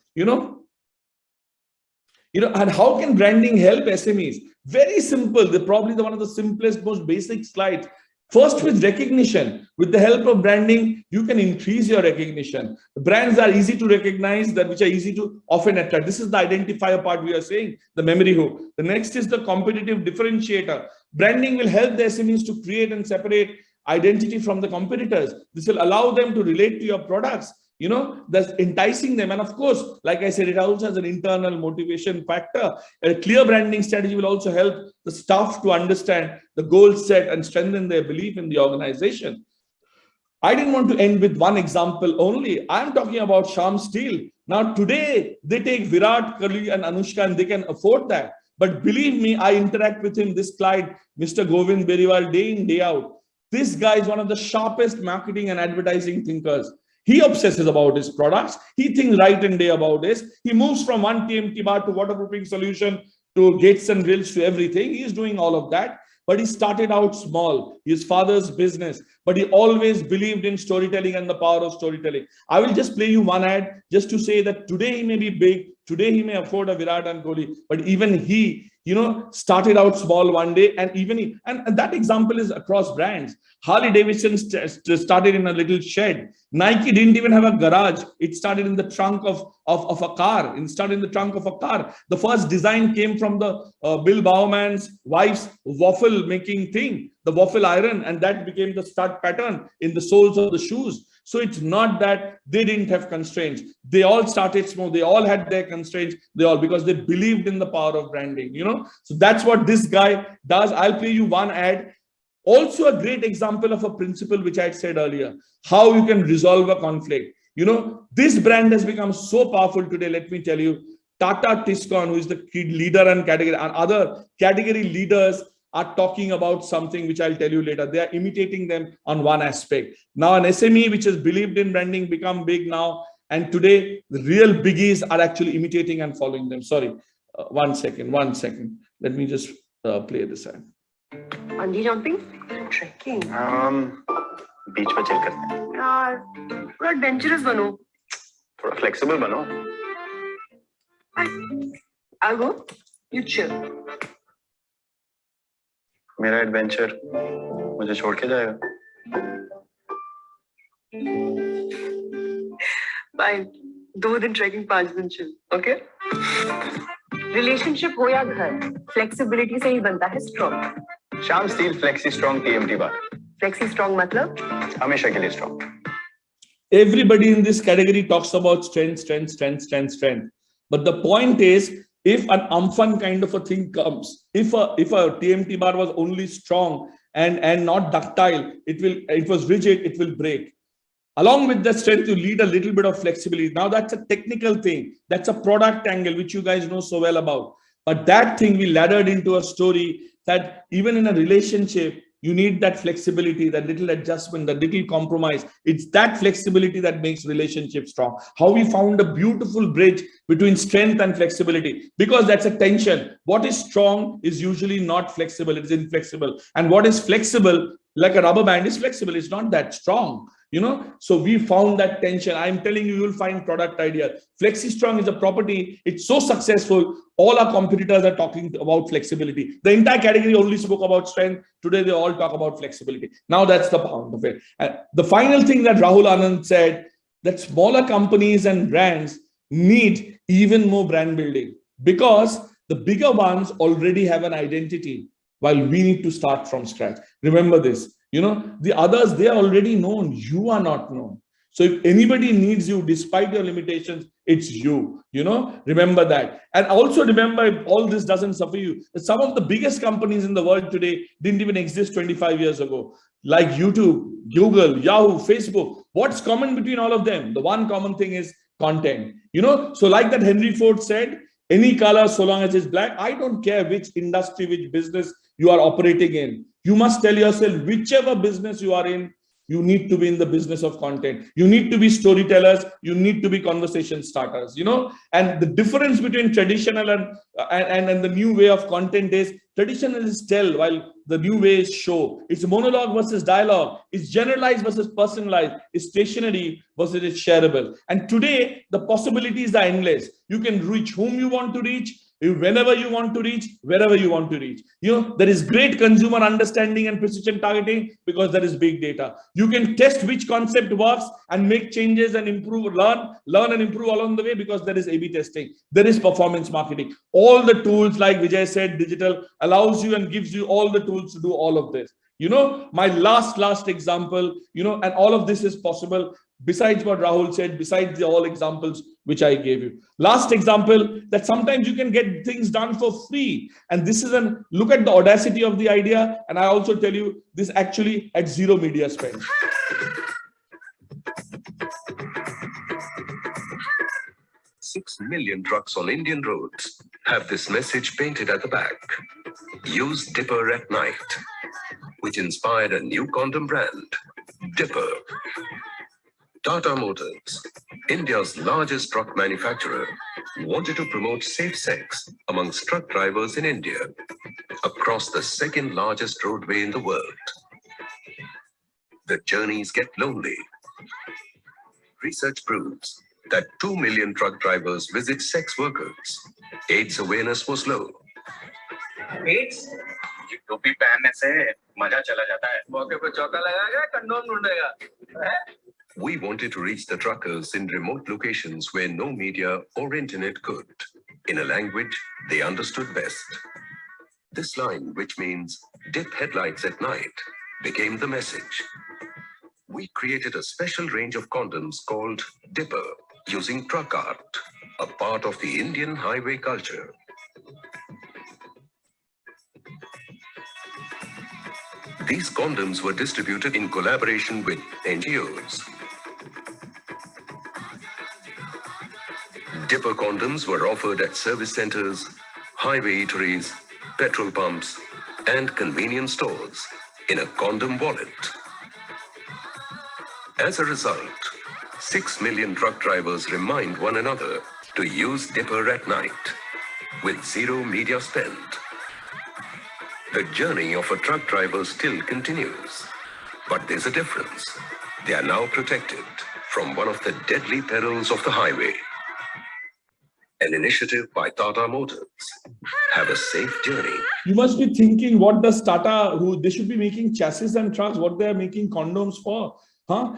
And how can branding help SMEs? Very simple. They're probably one of the simplest, most basic slides. First, with recognition. With the help of branding, you can increase your recognition. Brands are easy to recognize, which are easy to often attract. This is the identifier part we are saying, the memory hook. The next is the competitive differentiator. Branding will help the SMEs to create and separate identity from the competitors. This will allow them to relate to your products. That's enticing them. And of course, like I said, it also has an internal motivation factor. A clear branding strategy will also help the staff to understand the goal set and strengthen their belief in the organization. I didn't want to end with one example only. I'm talking about Sham Steel. Now today, they take Virat Kohli and Anushka and they can afford that. But believe me, I interact with him, this client, Mr. Govind Beriwal, day in, day out. This guy is one of the sharpest marketing and advertising thinkers. He obsesses about his products. He thinks right and day about this. He moves from one TMT bar to waterproofing solution to gates and grills to everything. He is doing all of that. But he started out small, his father's business, but he always believed in storytelling and the power of storytelling. I will just play you one ad just to say that today he may be big, today he may afford a Virat and Kohli, but even he, started out small one day, and even he, and that example is across brands. Harley Davidson started in a little shed. Nike didn't even have a garage. It started in the trunk of a car. It started in the trunk of a car. The first design came from the Bill Bauman's wife's waffle making thing, the waffle iron, and that became the stud pattern in the soles of the shoes. So it's not that they didn't have constraints. They all started small. They all had their constraints. Because they believed in the power of branding, So that's what this guy does. I'll play you one ad. Also a great example of a principle which I had said earlier, how you can resolve a conflict. This brand has become so powerful today. Let me tell you, Tata Tiscon, who is the leader and category, and other category leaders are talking about something which I'll tell you later. They are imitating them on one aspect. Now an SME which has believed in branding become big now. And today the real biggies are actually imitating and following them. Sorry, one second. Let me just play this ad. Bungee jumping? Trekking? बीच में chill करते हैं यार थोड़ा adventurous बनो थोड़ा flexible बनो I'll go, you chill. मेरा adventure मुझे छोड़ के जाएगा Bye. 2 दिन ट्रैकिंग 5 दिन chill. Okay? रिलेशनशिप हो या घर, फ्लेक्सिबिलिटी से ही बनता है स्ट्रॉन्ग. शाम स्टील फ्लेक्सी स्ट्रॉन्ग टीएमटी बार. फ्लेक्सी स्ट्रॉन्ग मतलब हमेशा के लिए strong. Everybody in this category talks about strength. But the point is, if an Amphan kind of a thing comes, if a TMT bar was only strong and not ductile, it was rigid, it will break. Along with the strength, you need a little bit of flexibility. Now that's a technical thing. That's a product angle, which you guys know so well about. But that thing we laddered into a story that even in a relationship, you need that flexibility, that little adjustment, that little compromise. It's that flexibility that makes relationships strong. How we found a beautiful bridge between strength and flexibility, because that's a tension. What is strong is usually not flexible, it's inflexible. And what is flexible, like a rubber band, is flexible, it's not that strong. So we found that tension. I'm telling you, you'll find product idea. Flexi Strong is a property. It's so successful. All our competitors are talking about flexibility. The entire category only spoke about strength. Today, they all talk about flexibility. Now that's the pound of it. And the final thing that Rahul Anand said, that smaller companies and brands need even more brand building, because the bigger ones already have an identity, while we need to start from scratch. Remember this. The others, they are already known. You are not known. So if anybody needs you, despite your limitations, it's you. Remember that. And also remember, if all this doesn't suffer you, that some of the biggest companies in the world today didn't even exist 25 years ago. Like YouTube, Google, Yahoo, Facebook. What's common between all of them? The one common thing is content. So like that Henry Ford said, any color, so long as it's black, I don't care which industry, which business you are operating in. You must tell yourself, whichever business you are in, you need to be in the business of content. You need to be storytellers. You need to be conversation starters, And the difference between traditional and the new way of content is, traditional is tell, while the new way is show. It's monologue versus dialogue. It's generalized versus personalized. It's stationary versus it's shareable. And today, the possibilities are endless. You can reach whom you want to reach, whenever you want to reach, wherever you want to reach. There is great consumer understanding and precision targeting because there is big data. You can test which concept works and make changes and improve, learn and improve along the way because there is A/B testing. There is performance marketing. All the tools, like Vijay said, digital allows you and gives you all the tools to do all of this. My last example, and all of this is possible besides what Rahul said, besides the all examples which I gave you. Last example, that sometimes you can get things done for free. And this is look at the audacity of the idea. And I also tell you this actually at zero media spend. 6 million trucks on Indian roads have this message painted at the back. Use Dipper at night, which inspired a new condom brand, Dipper. Tata Motors, India's largest truck manufacturer, wanted to promote safe sex amongst truck drivers in India, across the second largest roadway in the world. The journeys get lonely. Research proves that 2 million truck drivers visit sex workers. AIDS awareness was low. AIDS? टोपी पहनने से मजा चला जाता है। मौके पे चौका लगाएगा, condom ढूंढेगा। We wanted to reach the truckers in remote locations where no media or internet could, in a language they understood best. This line, which means dip headlights at night, became the message. We created a special range of condoms called Dipper, using truck art, a part of the Indian highway culture. These condoms were distributed in collaboration with NGOs. Dipper condoms were offered at service centers, highway eateries, petrol pumps, and convenience stores in a condom wallet. As a result, 6 million truck drivers remind one another to use Dipper at night, with zero media spent. The journey of a truck driver still continues, but there's a difference. They are now protected from one of the deadly perils of the highway. An initiative by Tata Motors. Have a safe journey. You must be thinking, what does Tata, who they should be making chassis and trucks, what they are making condoms for? Huh?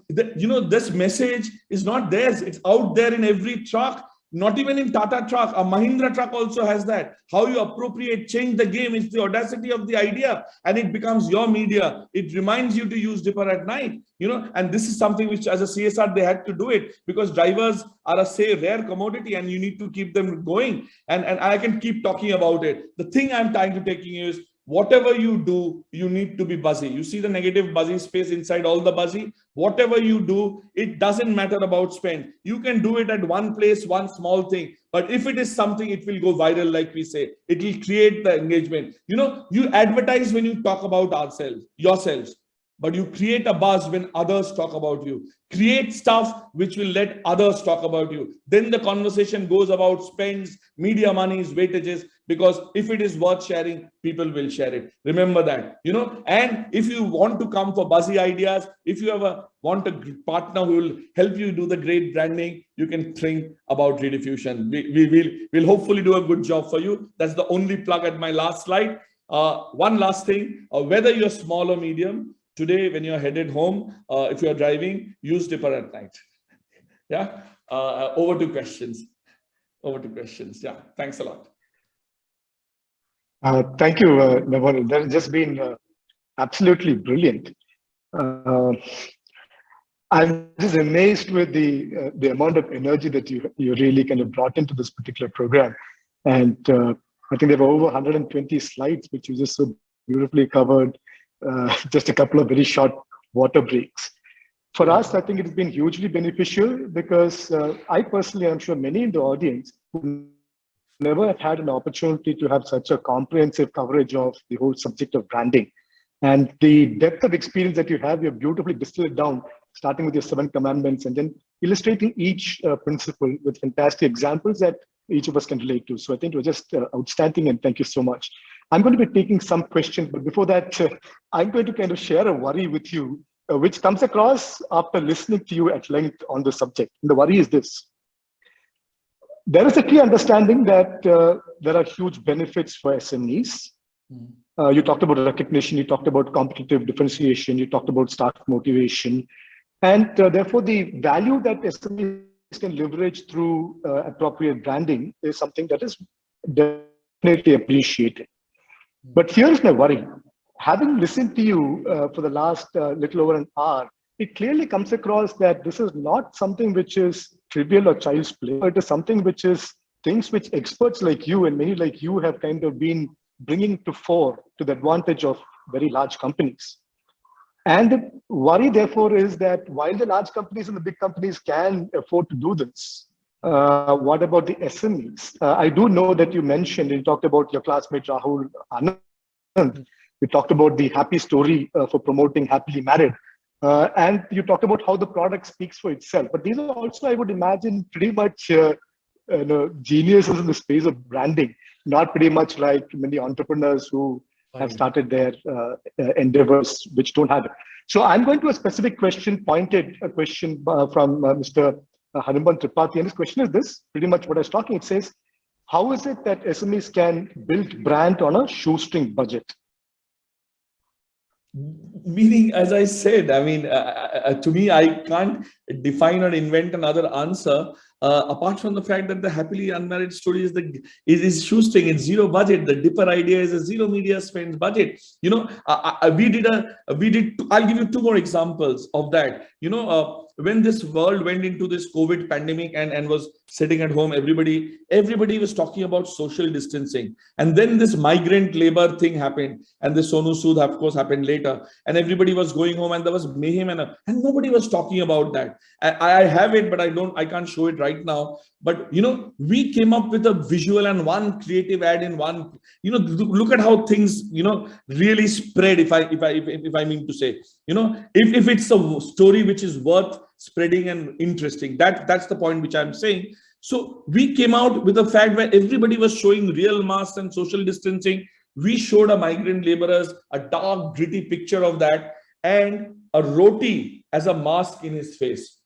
This message is not theirs. It's out there in every truck. Not even in Tata truck, a Mahindra truck also has that. How you appropriate, change the game. It's the audacity of the idea, and it becomes your media. It reminds you to use Dipper at night, and this is something which as a CSR, they had to do it because drivers are a rare commodity and you need to keep them going. And I can keep talking about it. The thing I'm trying to take you is, whatever you do, you need to be buzzy. You see the negative buzzy space inside all the buzzy? Whatever you do, it doesn't matter about spend. You can do it at one place, one small thing. But if it is something, it will go viral, like we say. It will create the engagement. You advertise when you talk about yourselves. But you create a buzz when others talk about you. Create stuff which will let others talk about you. Then the conversation goes about spends, media monies, weightages, because if it is worth sharing, people will share it. Remember that, and if you want to come for buzzy ideas, if you want a partner who will help you do the great branding, you can think about Rediffusion. We'll hopefully do a good job for you. That's the only plug at my last slide. One last thing, whether you're small or medium, today, when you're headed home, if you're driving, use Dipper at night. Yeah. Over to questions. Yeah. Thanks a lot. Thank you, Navonil. That has just been absolutely brilliant. I'm just amazed with the amount of energy that you really kind of brought into this particular program. And I think there were over 120 slides, which you just so beautifully covered. Just a couple of very short water breaks. For us, I think it has been hugely beneficial because I personally, I'm sure many in the audience who never have had an opportunity to have such a comprehensive coverage of the whole subject of branding. And the depth of experience that you have, you've beautifully distilled it down, starting with your 7 commandments and then illustrating each principle with fantastic examples that each of us can relate to. So I think it was just outstanding, and thank you so much. I'm going to be taking some questions, but before that, I'm going to kind of share a worry with you, which comes across after listening to you at length on the subject. And the worry is this. There is a clear understanding that there are huge benefits for SMEs. You talked about recognition, you talked about competitive differentiation, you talked about staff motivation, and therefore the value that SMEs can leverage through appropriate branding is something that is definitely appreciated. But here's my worry. Having listened to you for the last little over an hour, it clearly comes across that this is not something which is trivial or child's play, but it is something which is things which experts like you and many like you have kind of been bringing to fore to the advantage of very large companies. And the worry, therefore, is that while the large companies and the big companies can afford to do this, What about the SMEs? I do know that you mentioned, you talked about your classmate Rahul Anand. You talked about the happy story for promoting happily married. And you talked about how the product speaks for itself. But these are also, I would imagine, pretty much geniuses in the space of branding, not pretty much like many entrepreneurs who have started their endeavors which don't have it. So I'm going to a specific question, a question from Mr. Hanuman Tripathi. And this question is this, pretty much what I was talking. It says, how is it that SMEs can build brand on a shoestring budget? Meaning, as I said, I mean, to me, I can't define or invent another answer apart from the fact that the happily unmarried story is shoestring. It's zero budget. The Dipper idea is a zero media spend budget. You know, I'll give you two more examples of that. You know, when this world went into this COVID pandemic and was sitting at home, everybody was talking about social distancing. And then this migrant labor thing happened. And the Sonu Sood, of course, happened later. And everybody was going home and there was mayhem and nobody was talking about that. I have it, but I can't show it right now. But, you know, we came up with a visual and one creative ad in one, you know, look at how things, you know, really spread, if I mean to say, you know, if it's a story which is worth spreading and interesting, that's the point which I'm saying. So we came out with a fact where everybody was showing real masks and social distancing. We showed a migrant laborers, a dark, gritty picture of that, and a roti as a mask in his face.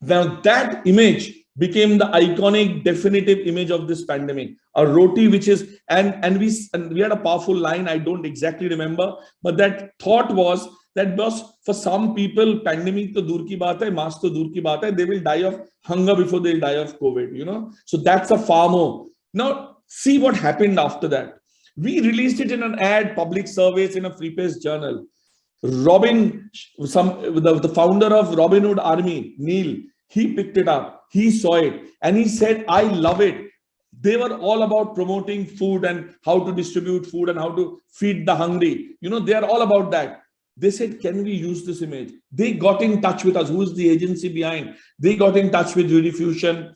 Now that image became the iconic, definitive image of this pandemic. A roti, which is, and we had a powerful line, I don't exactly remember, but that thought was that for some people, pandemic to dur ki baat hai, mask to dur ki baat hai, they will die of hunger before they'll die of COVID, you know. So that's a far more. Now, see what happened after that. We released it in an ad, public service in a free press journal. The founder of Robin Hood Army, Neil, he picked it up. He saw it and he said, I love it. They were all about promoting food and how to distribute food and how to feed the hungry. You know, they are all about that. They said, can we use this image? They got in touch with us. Who is the agency behind? They got in touch with Rediffusion.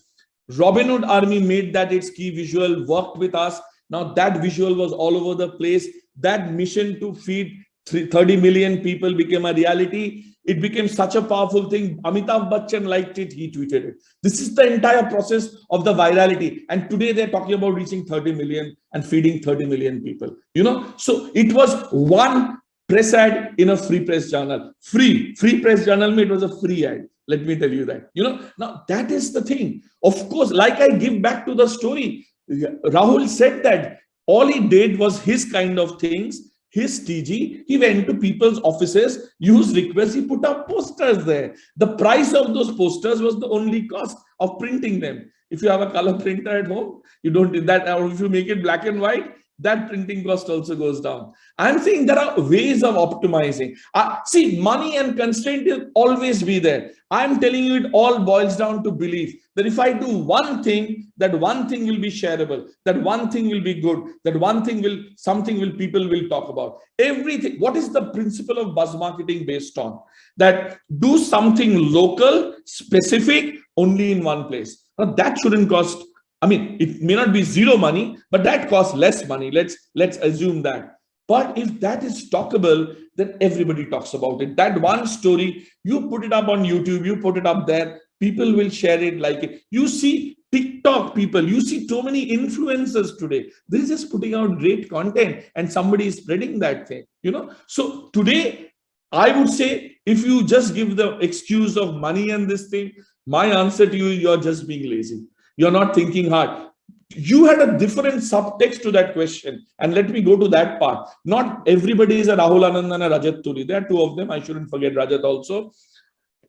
Robin Hood Army made that its key visual, worked with us. Now that visual was all over the place. That mission to feed 30 million people became a reality. It became such a powerful thing. Amitabh Bachchan liked it. He tweeted it. This is the entire process of the virality. And today they're talking about reaching 30 million and feeding 30 million people. You know, so it was one press ad in a free press journal. Free press journal, it was a free ad. Let me tell you that. You know, now that is the thing. Of course, like I give back to the story, Rahul said that all he did was his kind of things. His TG, he went to people's offices, used requests, he put up posters there. The price of those posters was the only cost of printing them. If you have a color printer at home, you don't do that, or if you make it black and white, that printing cost also goes down. I'm saying there are ways of optimizing. See, money and constraint will always be there. I'm telling you, it all boils down to belief that if I do one thing, that one thing will be shareable, that one thing will be good, that one thing people will talk about. Everything. What is the principle of buzz marketing based on? That do something local, specific, only in one place. Now that shouldn't cost, I mean, it may not be zero money, but that costs less money. Let's assume that. But if that is talkable, then everybody talks about it. That one story, you put it up on YouTube, you put it up there, people will share it like it. You see TikTok people, you see so many influencers today. They're just putting out great content and somebody is spreading that thing, you know. So today, I would say, if you just give the excuse of money and this thing, my answer to you, you're just being lazy. You're not thinking hard. You had a different subtext to that question. And let me go to that part. Not everybody is a Rahul Anand and a Rajat Turi. There are two of them. I shouldn't forget Rajat also.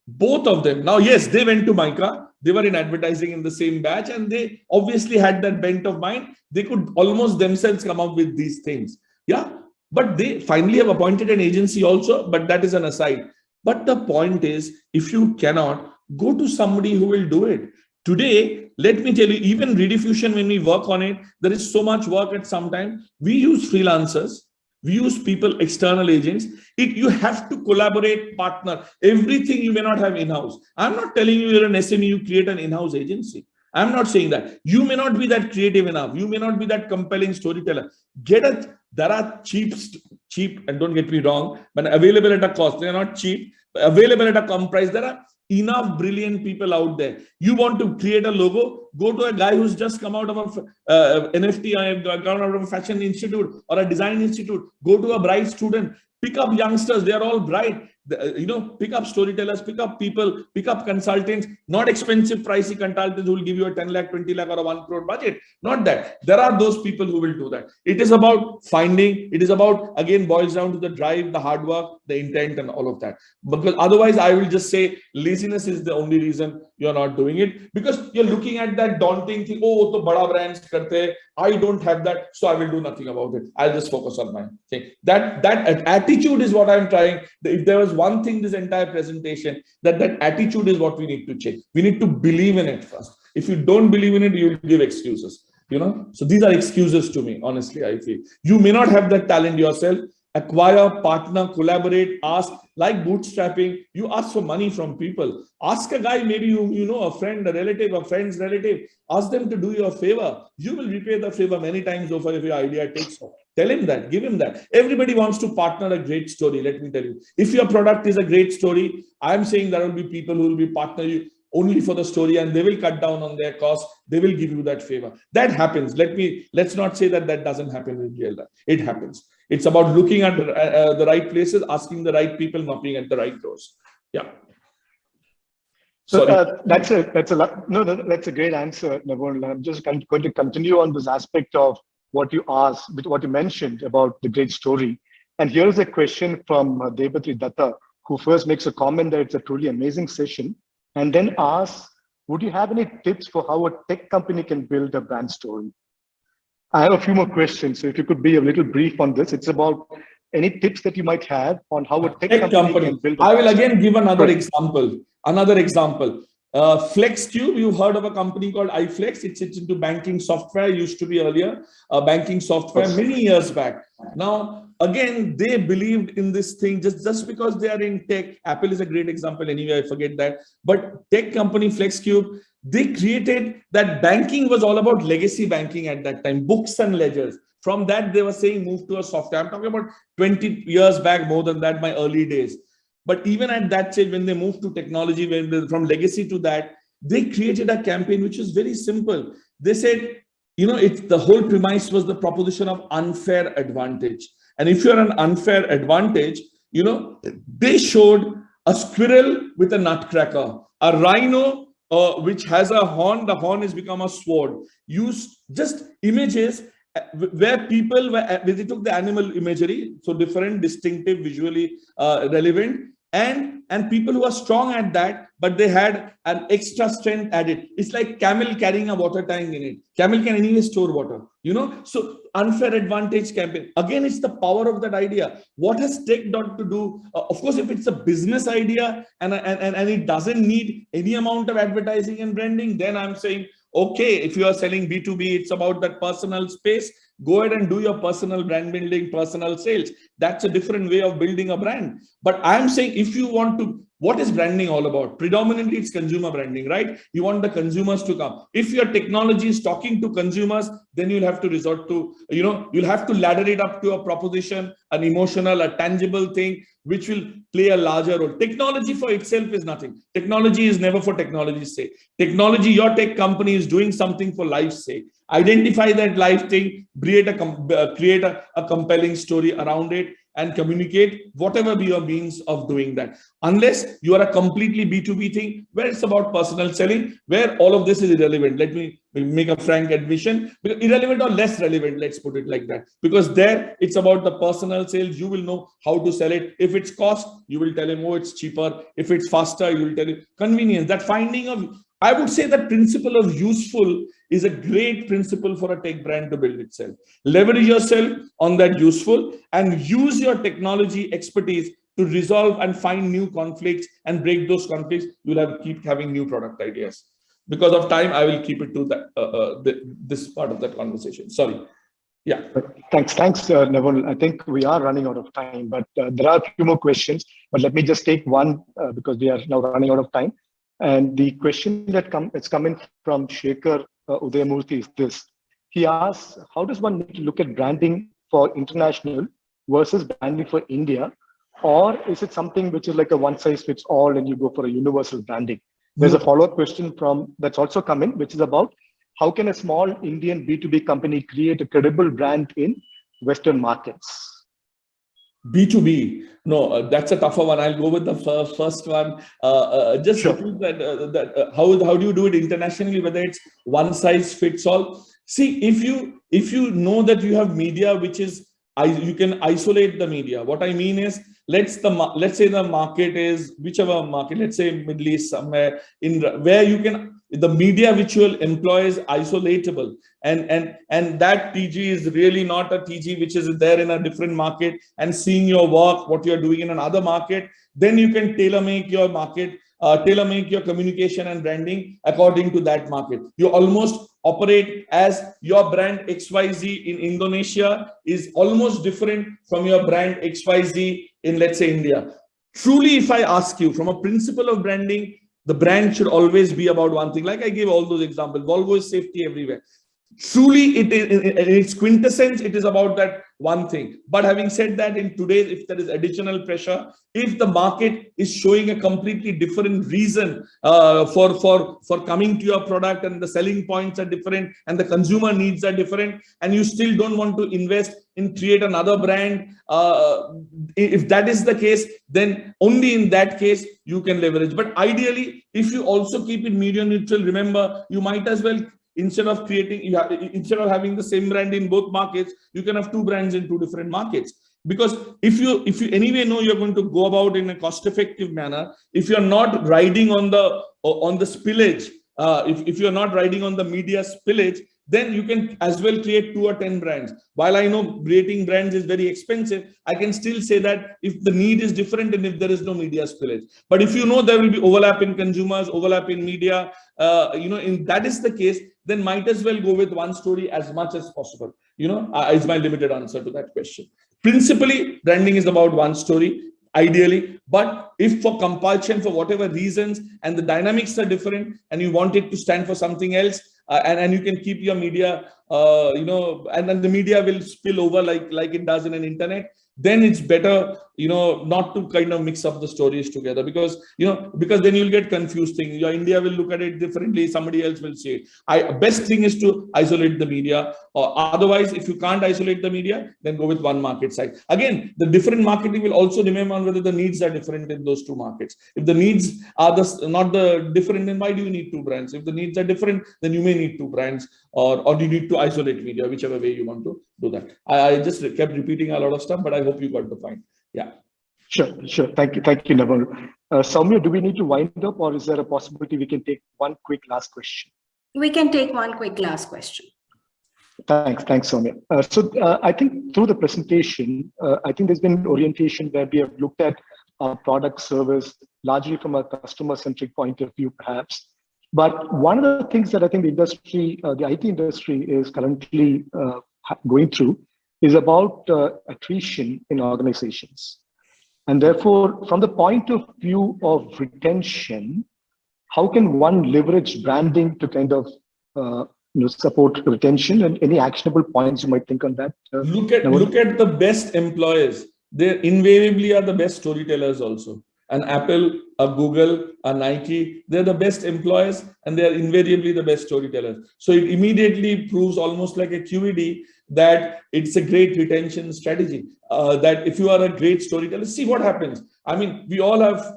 Both of them. Now, yes, they went to Mica. They were in advertising in the same batch. And they obviously had that bent of mind. They could almost themselves come up with these things. Yeah. But they finally have appointed an agency also. But that is an aside. But the point is, if you cannot, go to somebody who will do it. Today, let me tell you, even Rediffusion, when we work on it, there is so much work at some time. We use freelancers. We use people, external agents. You have to collaborate, partner. Everything you may not have in-house. I'm not telling you you're an SME, you create an in-house agency. I'm not saying that. You may not be that creative enough. You may not be that compelling storyteller. There are cheap, and don't get me wrong, but available at a cost. They are not cheap, but available at a common price. There are enough brilliant people out there. You want to create a logo, go to a guy who's just come out of a NFT, come out of a fashion institute or a design institute. Go to a bright student. Pick up youngsters. They are all bright. Pick up storytellers, pick up people, pick up consultants, not expensive, pricey consultants who will give you a 10 lakh, 20 lakh or a 1 crore budget. Not that. There are those people who will do that. It is about finding, it is about, again, boils down to the drive, the hard work, the intent and all of that. Because otherwise I will just say laziness is the only reason you're not doing it, because you're looking at that daunting thing. Oh, to bada brands karte, I don't have that, so I will do nothing about it. I'll just focus on my thing. That attitude is what I'm trying. If there was one thing this entire presentation, that attitude is what we need to change. We need to believe in it first. If you don't believe in it, you will give excuses. So these are excuses to me, honestly. I feel you may not have that talent yourself. Acquire, partner, collaborate, ask. Like bootstrapping, you ask for money from people. Ask a guy, maybe you know a friend, a relative, a friend's relative. Ask them to do you a favor. You will repay the favor many times over if your idea takes off. Tell him that, give him that. Everybody wants to partner a great story. Let me tell you, if your product is a great story, I'm saying there will be people who will be partner you only for the story, and they will cut down on their costs. They will give you that favor. That happens. Let's not say that doesn't happen in real life. It happens. It's about looking at the right places, asking the right people, knocking at the right doors. Yeah. So that's a great answer, Navonil. I'm just going to continue on this aspect of what you asked, what you mentioned about the great story. And here's a question from Debatri Datta, who first makes a comment that it's a truly amazing session, and then asks, would you have any tips for how a tech company can build a brand story? I have a few more questions, so if you could be a little brief on this. It's about any tips that you might have on how a tech company can build a I will again give another example. FlexCube, you heard of a company called iFlex. It's into banking software, used to be earlier, banking software many years back. Now, again, they believed in this thing just because they are in tech. Apple is a great example anyway, I forget that. But tech company FlexCube, they created that banking was all about legacy banking at that time, books and ledgers. From that, they were saying move to a software. I'm talking about 20 years back, more than that, my early days. But even at that stage, when they moved to technology, from legacy to that, they created a campaign which was very simple. They said, the whole premise was the proposition of unfair advantage. And if you're an unfair advantage, they showed a squirrel with a nutcracker, a rhino which has a horn. The horn has become a sword. Use just images where people they took the animal imagery, so different, distinctive, visually relevant, and people who are strong at that, but they had an extra strength added. It's like camel carrying a water tank in it. Camel can anyway store water, So unfair advantage campaign. Again, it's the power of that idea. What has tech got to do? Of course, if it's a business idea and it doesn't need any amount of advertising and branding, then I'm saying, okay, if you are selling B2B, it's about that personal space. Go ahead and do your personal brand building, personal sales. That's a different way of building a brand. But I'm saying, if you want to, what is branding all about? Predominantly, it's consumer branding, right? You want the consumers to come. If your technology is talking to consumers, then you'll have to resort to, you'll have to ladder it up to a proposition, an emotional, a tangible thing, which will play a larger role. Technology for itself is nothing. Technology is never for technology's sake. Technology, your tech company is doing something for life's sake. Identify that life thing, create a compelling story around it, and communicate whatever be your means of doing that. Unless you are a completely B2B thing where it's about personal selling, where all of this is irrelevant. Let me make a frank admission, irrelevant or less relevant, let's put it like that. Because there it's about the personal sales. You will know how to sell it. If it's cost, you will tell him, oh, it's cheaper. If it's faster, you will tell him convenience. That finding of, I would say that principle of useful is a great principle for a tech brand to build itself. Leverage yourself on that useful and use your technology expertise to resolve and find new conflicts and break those conflicts. You'll keep having new product ideas. Because of time, I will keep it to that this part of that conversation. Sorry. Yeah. Thanks, Navonil. I think we are running out of time, but there are a few more questions. But let me just take one because we are now running out of time. And the question that's coming from Shekhar Udayamurthy is this. He asks, how does one need to look at branding for international versus branding for India? Or is it something which is like a one size fits all and you go for a universal branding? There's a follow-up question that's also coming, which is about how can a small Indian B2B company create a credible brand in Western markets? B2B, no, that's a tougher one. I'll go with the first one. Just Sure. repeat that. How do you do it internationally? Whether it's one size fits all. See, if you know that you have media, which is you can isolate the media. What I mean is, let's say the market is whichever market. Let's say Middle East, somewhere in where you can. The media which you will employ is isolatable, and that TG is really not a TG which is there in a different market and seeing your work, what you are doing in another market. Then you can tailor make your market, tailor make your communication and branding according to that market. You almost operate as your brand XYZ in Indonesia is almost different from your brand XYZ in, let's say, India. Truly, if I ask you from a principle of branding, the brand should always be about one thing. Like I gave all those examples. Volvo is safety everywhere. Truly, it is in its quintessence, it is about that one thing. But having said that, in today's, if there is additional pressure, if the market is showing a completely different reason for coming to your product, and the selling points are different and the consumer needs are different, and you still don't want to invest in create another brand, if that is the case, then only in that case you can leverage. But ideally, if you also keep it media neutral, remember, you might as well, instead of having the same brand in both markets, you can have two brands in two different markets. Because if you anyway know you're going to go about in a cost-effective manner, if you're not riding on the spillage, if you're not riding on the media spillage, then you can as well create 2 or 10 brands. While I know creating brands is very expensive, I can still say that if the need is different and if there is no media spillage. But if you know there will be overlap in consumers, overlap in media, in that is the case, then might as well go with one story as much as possible. Is my limited answer to that question. Principally, branding is about one story, ideally. But if for compulsion, for whatever reasons, and the dynamics are different, and you want it to stand for something else, and you can keep your media, and then the media will spill over like it does in an internet, then it's better, not to kind of mix up the stories together, because then you'll get confused things. Your India will look at it differently, somebody else will say it. Best thing is to isolate the media, or otherwise, if you can't isolate the media, then go with one market side. Again, the different marketing will also depend on whether the needs are different in those two markets. If the needs are not the different, then why do you need two brands? If the needs are different, then you may need two brands, or you need to isolate media, whichever way you want to do that. I just kept repeating a lot of stuff, but I hope you got the point. Yeah. Sure. Thank you, Navonil. Soumya, do we need to wind up, or is there a possibility we can take one quick last question? We can take one quick last question. Thanks, Soumya. I think through the presentation, I think there's been an orientation where we have looked at our product service largely from a customer-centric point of view, perhaps. But one of the things that I think the industry, the IT industry, is currently going through is about attrition in organizations. And therefore, from the point of view of retention, how can one leverage branding to kind of support retention, and any actionable points you might think on that? Look at the best employees. They invariably are the best storytellers also. An Apple, a Google, a Nike, they're the best employees, and they're invariably the best storytellers. So it immediately proves, almost like a QED, that it's a great retention strategy. That if you are a great storyteller, see what happens. I mean, we all have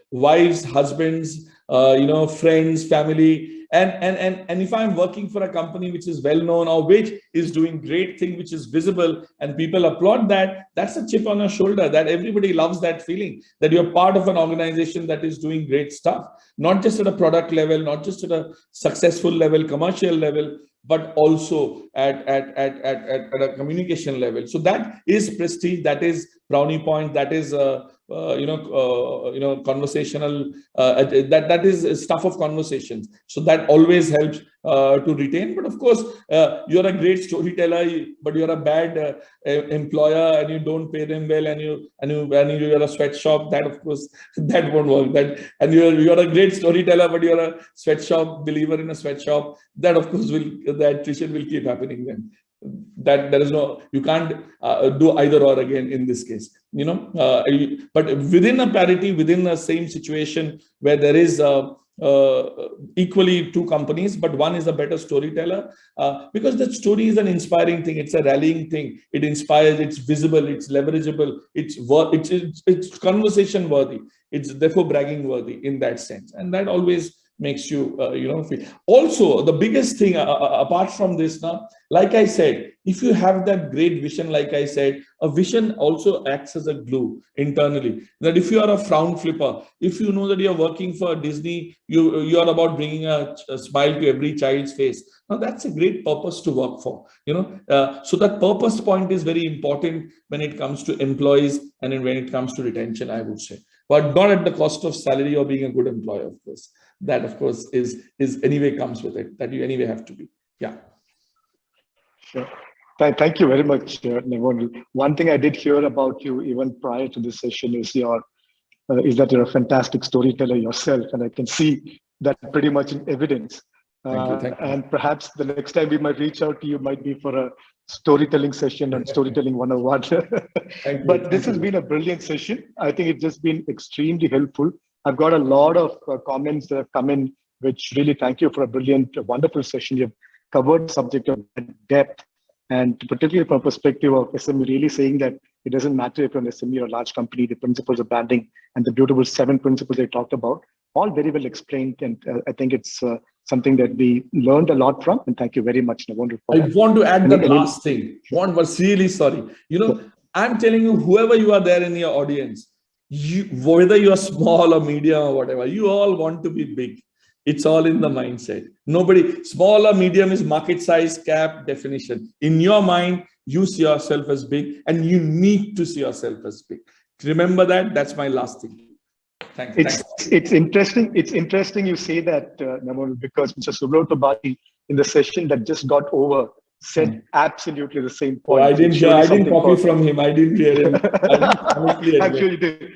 wives, husbands, friends, family. And if I'm working for a company which is well known, or which is doing great thing, which is visible, and people applaud that, that's a chip on your shoulder. That everybody loves that feeling, that you're part of an organization that is doing great stuff, not just at a product level, not just at a successful level, commercial level, but also at a communication level. So that is prestige, that is brownie point, that is conversational, that is stuff of conversations. So that always helps to retain. But of course, you're a great storyteller, but you're a bad employer, and you don't pay them well, and you're a sweatshop. That of course that won't work. And you're a great storyteller, but you're a sweatshop believer in a sweatshop. That of course the attrition will keep happening then. That there is no, you can't do either or again in this case, but within a parity, within the same situation where there is equally two companies, but one is a better storyteller, because that story is an inspiring thing. It's a rallying thing. It inspires, it's visible, it's leverageable, it's conversation worthy. It's therefore bragging worthy in that sense. And that always makes you, feel. Also, the biggest thing apart from this now, like I said, if you have that great vision, like I said, a vision also acts as a glue internally. That if you are a frown flipper, if you know that you're working for Disney, you are about bringing a smile to every child's face. Now that's a great purpose to work for, so that purpose point is very important when it comes to employees and when it comes to retention, I would say, but not at the cost of salary or being a good employer, of course. That of course is anyway comes with it, that you anyway have to be. Yeah. Sure. Thank you very much, Navonil. One thing I did hear about you even prior to this session is that you're a fantastic storyteller yourself, and I can see that pretty much in evidence. Thank you. And perhaps the next time we might reach out to you might be for a storytelling session on storytelling 101. But this has been a brilliant session. I think it's just been extremely helpful. I've got a lot of comments that have come in, which really thank you for a brilliant, wonderful session. You've covered the subject of depth, and particularly from a perspective of SME, really saying that it doesn't matter if you're an SME or a large company, the principles of branding and the beautiful 7 principles they talked about, all very well explained. And I think it's something that we learned a lot from. And thank you very much, Navonil. I want to add the last thing. Was really sorry. I'm telling you, whoever you are there in your audience, whether you're small or medium or whatever, you all want to be big. It's all in the mindset. Nobody, small or medium is market size, cap, definition. In your mind, you see yourself as big, and you need to see yourself as big. Remember that. That's my last thing. Thanks. It's interesting. It's interesting you say that, Navonil, because Mr. Subroto Bhaji in the session that just got over said absolutely the same point. I didn't copy from him. I didn't hear him. I'm sure you did.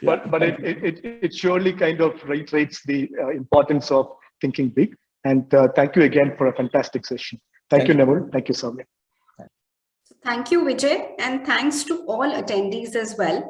Yeah. But it surely kind of reiterates the importance of thinking big. And thank you again for a fantastic session. Thank you, Navonil. Thank you, Soumya. Thank you, Vijay, and thanks to all attendees as well.